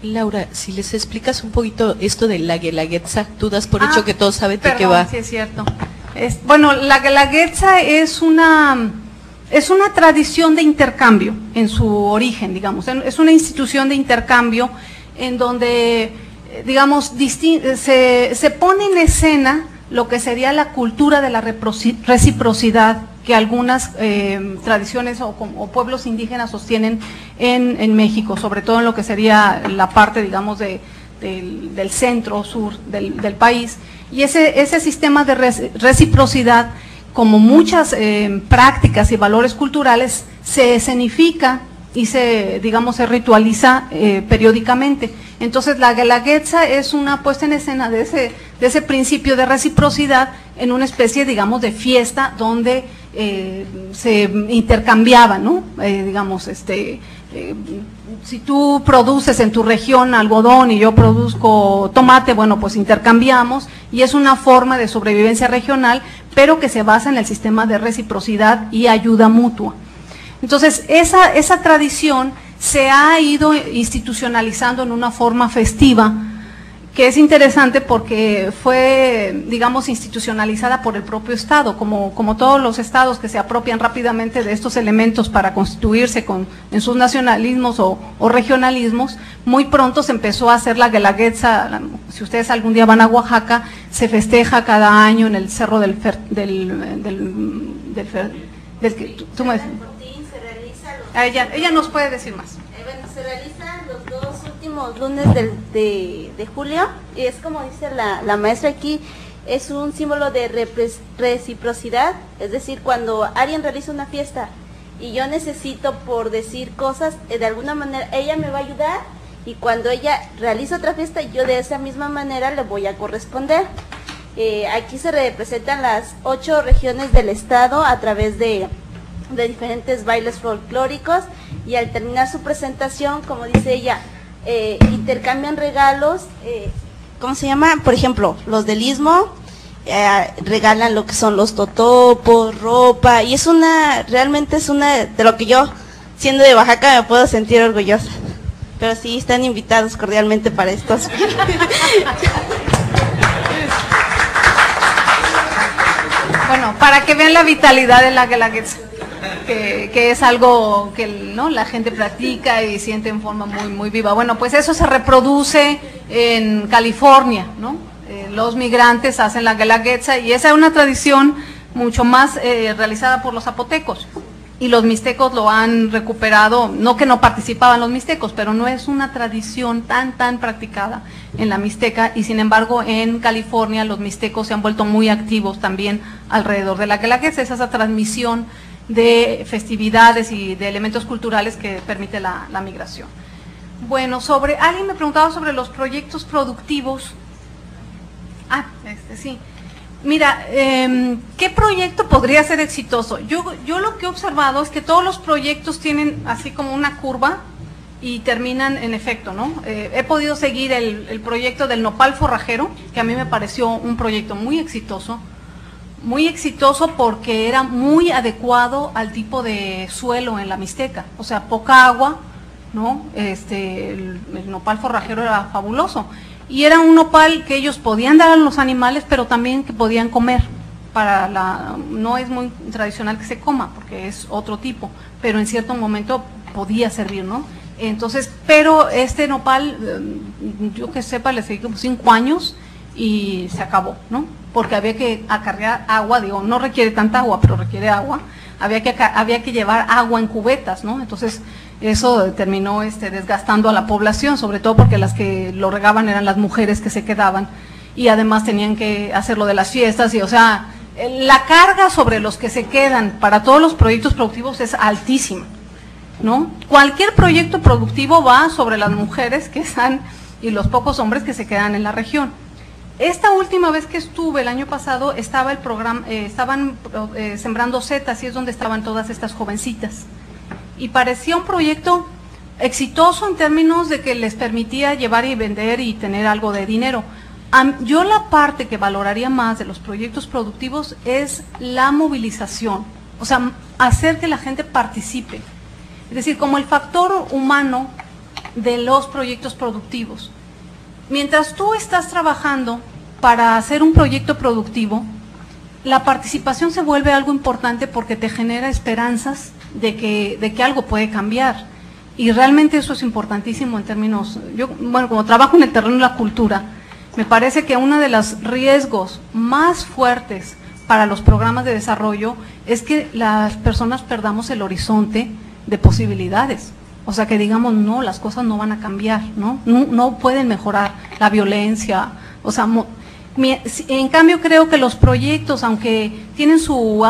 Laura, si les explicas un poquito esto de la Guelaguetza, tú das por hecho que todos saben de qué va. Sí, es cierto. Bueno, la Guelaguetza es una tradición de intercambio en su origen, digamos. Es una institución de intercambio en donde, digamos, se pone en escena lo que sería la cultura de la reciprocidad que algunas tradiciones o pueblos indígenas sostienen en México, sobre todo en lo que sería la parte, digamos, del centro sur del país. Y ese sistema de reciprocidad, como muchas prácticas y valores culturales, se escenifica y se ritualiza periódicamente. Entonces la Guelaguetza es una puesta en escena de ese principio de reciprocidad en una especie, digamos, de fiesta donde se intercambiaba, ¿no? Si tú produces en tu región algodón y yo produzco tomate, bueno, pues intercambiamos, y es una forma de sobrevivencia regional, pero que se basa en el sistema de reciprocidad y ayuda mutua. Entonces, esa tradición se ha ido institucionalizando en una forma festiva, que es interesante porque fue, digamos, institucionalizada por el propio Estado, como todos los estados que se apropian rápidamente de estos elementos para constituirse en sus nacionalismos o regionalismos. Muy pronto se empezó a hacer la Guelaguetza. Si ustedes algún día van a Oaxaca, se festeja cada año en el cerro del tú me decís. Ella nos puede decir más. Se realizan los 2 últimos últimos lunes de julio, y es como dice la maestra aquí, es un símbolo de reciprocidad, es decir, cuando alguien realiza una fiesta y yo necesito por decir cosas, de alguna manera ella me va a ayudar, y cuando ella realiza otra fiesta, yo de esa misma manera le voy a corresponder. Aquí se representan las 8 regiones del estado a través de diferentes bailes folclóricos, y al terminar su presentación, como dice ella, intercambian regalos, ¿cómo se llama? Por ejemplo, los del Istmo regalan lo que son los totopos, ropa, y realmente es una de lo que yo, siendo de Oaxaca, me puedo sentir orgullosa. Pero sí, están invitados cordialmente para estos. Bueno, para que vean la vitalidad de la Guelaguetza, que es algo que la gente practica y siente en forma muy, muy viva. Bueno, pues eso se reproduce en California, ¿no? Los migrantes hacen la Guelaguetza, y esa es una tradición mucho más realizada por los zapotecos. Y los mixtecos lo han recuperado, no que no participaban los mixtecos, pero no es una tradición tan practicada en la mixteca, y sin embargo en California los mixtecos se han vuelto muy activos también alrededor de la Guelaguetza. Es esa transmisión de festividades y de elementos culturales que permite la migración. Bueno, alguien me preguntaba sobre los proyectos productivos. Sí. Mira, ¿qué proyecto podría ser exitoso? Yo lo que he observado es que todos los proyectos tienen así como una curva y terminan en efecto, ¿no? He podido seguir el proyecto del nopal forrajero, que a mí me pareció un proyecto muy exitoso porque era muy adecuado al tipo de suelo en la Mixteca, o sea, poca agua, ¿no? El nopal forrajero era fabuloso. Y era un nopal que ellos podían dar a los animales, pero también que podían comer. No es muy tradicional que se coma, porque es otro tipo, pero en cierto momento podía servir, ¿no? Entonces, pero este nopal, yo que sepa, le seguí como 5 años y se acabó, ¿no? Porque había que acarrear agua, no requiere tanta agua, pero requiere agua. Había que llevar agua en cubetas, ¿no? Entonces, eso terminó desgastando a la población, sobre todo porque las que lo regaban eran las mujeres que se quedaban, y además tenían que hacer lo de las fiestas, y o sea, la carga sobre los que se quedan para todos los proyectos productivos es altísima, ¿no? Cualquier proyecto productivo va sobre las mujeres que están y los pocos hombres que se quedan en la región. Esta última vez que estuve, el año pasado, estaba el programa, estaban sembrando setas, y es donde estaban todas estas jovencitas. Y parecía un proyecto exitoso en términos de que les permitía llevar y vender y tener algo de dinero. Yo la parte que valoraría más de los proyectos productivos es la movilización, o sea, hacer que la gente participe. Es decir, como el factor humano de los proyectos productivos. Mientras tú estás trabajando para hacer un proyecto productivo, la participación se vuelve algo importante porque te genera esperanzas de que algo puede cambiar, y realmente eso es importantísimo en términos, como trabajo en el terreno de la cultura, me parece que uno de los riesgos más fuertes para los programas de desarrollo es que las personas perdamos el horizonte de posibilidades, o sea, que digamos, no, las cosas no van a cambiar, no pueden mejorar, la violencia, o sea, en cambio creo que los proyectos, aunque tienen su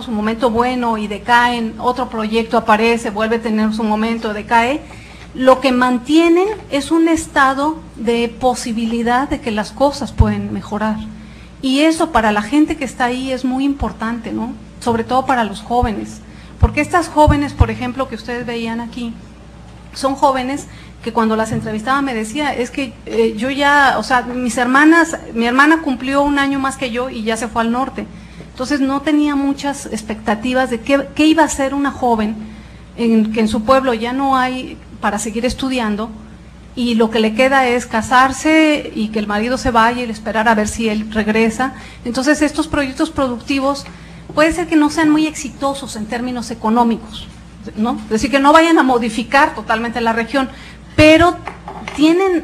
momento bueno y decaen, otro proyecto aparece, vuelve a tener su momento, decae, lo que mantienen es un estado de posibilidad de que las cosas pueden mejorar. Y eso para la gente que está ahí es muy importante, ¿no? Sobre todo para los jóvenes, porque estas jóvenes, por ejemplo, que ustedes veían aquí, son jóvenes que cuando las entrevistaba me decía, es que yo ya, o sea, mi hermana cumplió 1 año más que yo y ya se fue al norte. Entonces no tenía muchas expectativas de qué iba a ser una joven que en su pueblo ya no hay para seguir estudiando, y lo que le queda es casarse y que el marido se vaya y esperar a ver si él regresa. Entonces estos proyectos productivos puede ser que no sean muy exitosos en términos económicos, ¿no? Es decir, que no vayan a modificar totalmente la región, pero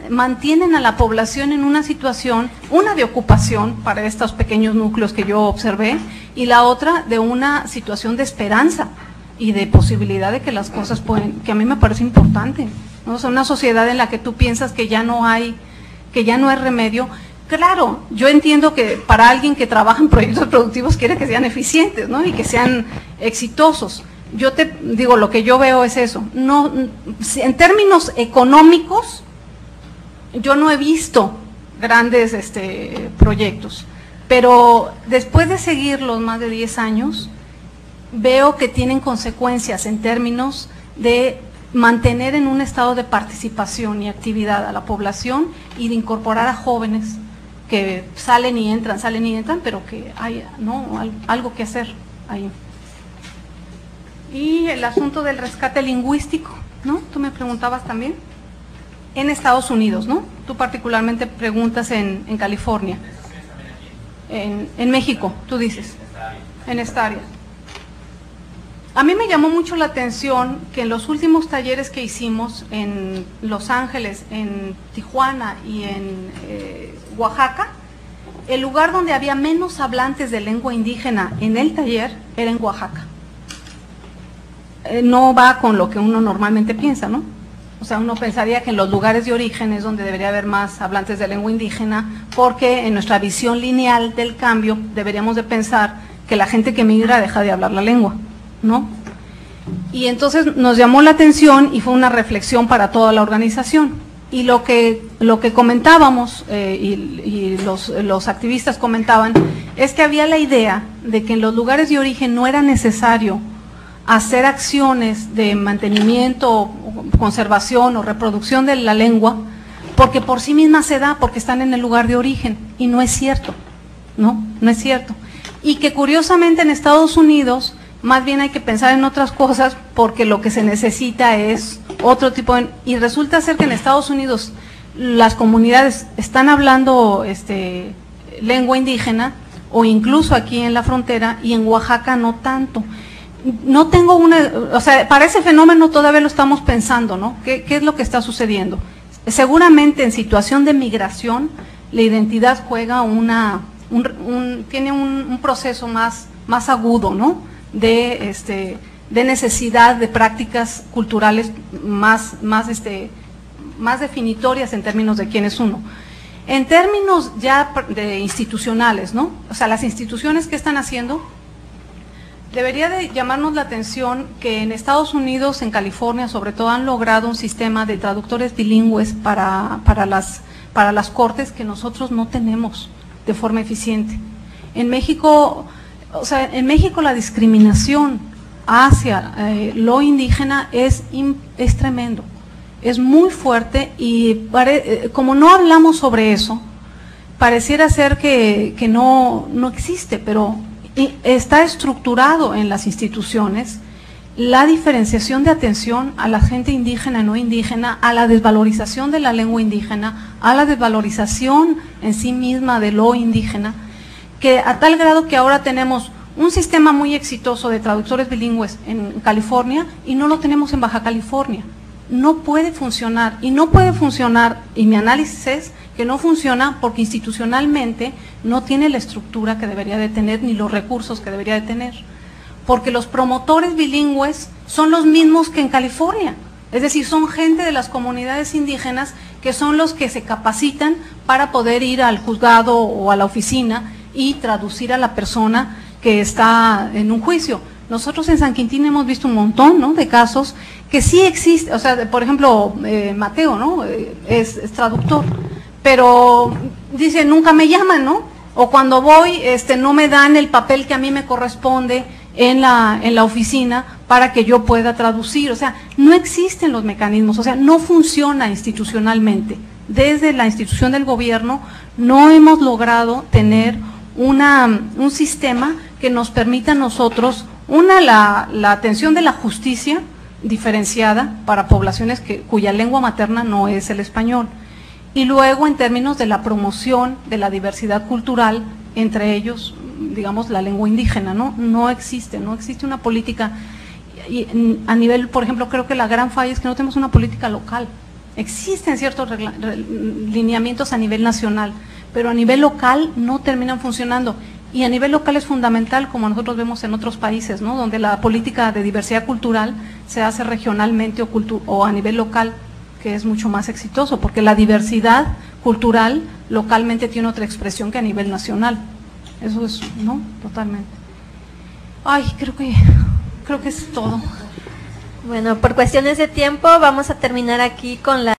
mantienen a la población en una situación, una de ocupación para estos pequeños núcleos que yo observé, y la otra de una situación de esperanza y de posibilidad de que las cosas pueden, que a mí me parece importante. ¿no? O sea, una sociedad en la que tú piensas que ya no hay remedio. Claro, yo entiendo que para alguien que trabaja en proyectos productivos quiere que sean eficientes, ¿no? Y que sean exitosos. Yo te digo, lo que yo veo es eso. No, en términos económicos, yo no he visto grandes proyectos, pero después de seguirlos más de 10 años, veo que tienen consecuencias en términos de mantener en un estado de participación y actividad a la población y de incorporar a jóvenes que salen y entran, pero que hay, ¿no?, algo que hacer ahí. Y el asunto del rescate lingüístico, ¿no? Tú me preguntabas también. En Estados Unidos, ¿no? Tú particularmente preguntas en California. En México, tú dices. En esta área. A mí me llamó mucho la atención que en los últimos talleres que hicimos en Los Ángeles, en Tijuana y en Oaxaca, el lugar donde había menos hablantes de lengua indígena en el taller era en Oaxaca. No va con lo que uno normalmente piensa, ¿no? O sea, uno pensaría que en los lugares de origen es donde debería haber más hablantes de lengua indígena, porque en nuestra visión lineal del cambio deberíamos de pensar que la gente que migra deja de hablar la lengua, ¿no? Y entonces nos llamó la atención y fue una reflexión para toda la organización. Y lo que comentábamos y los activistas comentaban es que había la idea de que en los lugares de origen no era necesario hacer acciones de mantenimiento, conservación o reproducción de la lengua, porque por sí misma se da, porque están en el lugar de origen, y no es cierto, ¿no? No es cierto. Y que curiosamente en Estados Unidos más bien hay que pensar en otras cosas, porque lo que se necesita es otro tipo de... Y resulta ser que en Estados Unidos las comunidades están hablando lengua indígena, o incluso aquí en la frontera, y en Oaxaca no tanto. No tengo o sea, para ese fenómeno todavía lo estamos pensando, ¿no? ¿Qué es lo que está sucediendo? Seguramente en situación de migración, la identidad juega tiene un proceso más agudo, ¿no? De necesidad de prácticas culturales más definitorias en términos de quién es uno. En términos ya de institucionales, ¿no? O sea, las instituciones que están haciendo, debería de llamarnos la atención que en Estados Unidos, en California sobre todo, han logrado un sistema de traductores bilingües para las cortes que nosotros no tenemos de forma eficiente. En México, o sea, en México la discriminación hacia lo indígena es tremendo, es muy fuerte, y como no hablamos sobre eso, pareciera ser que no existe, pero está estructurado en las instituciones la diferenciación de atención a la gente indígena y no indígena, a la desvalorización de la lengua indígena, a la desvalorización en sí misma de lo indígena, que a tal grado que ahora tenemos un sistema muy exitoso de traductores bilingües en California y no lo tenemos en Baja California. No puede funcionar, y no puede funcionar, y mi análisis es que no funciona porque institucionalmente no tiene la estructura que debería de tener ni los recursos que debería de tener, porque los promotores bilingües son los mismos que en California, es decir, son gente de las comunidades indígenas que son los que se capacitan para poder ir al juzgado o a la oficina y traducir a la persona que está en un juicio. Nosotros en San Quintín hemos visto un montón, ¿no?, de casos que sí existe, o sea, por ejemplo, Mateo, ¿no?, es traductor, pero dice, nunca me llaman, ¿no? O cuando voy, no me dan el papel que a mí me corresponde en la oficina para que yo pueda traducir. O sea, no existen los mecanismos, o sea, no funciona institucionalmente. Desde la institución del gobierno no hemos logrado tener un sistema que nos permita a nosotros, la atención de la justicia diferenciada para poblaciones cuya lengua materna no es el español. Y luego en términos de la promoción de la diversidad cultural, entre ellos, digamos, la lengua indígena, ¿no? No existe una política, y a nivel, por ejemplo, creo que la gran falla es que no tenemos una política local. Existen ciertos lineamientos a nivel nacional, pero a nivel local no terminan funcionando. Y a nivel local es fundamental, como nosotros vemos en otros países, ¿no?, donde la política de diversidad cultural se hace regionalmente o a nivel local. que es mucho más exitoso, porque la diversidad cultural localmente tiene otra expresión que a nivel nacional. Eso es, ¿no? Totalmente. Ay, creo que es todo. Bueno, por cuestiones de tiempo vamos a terminar aquí con la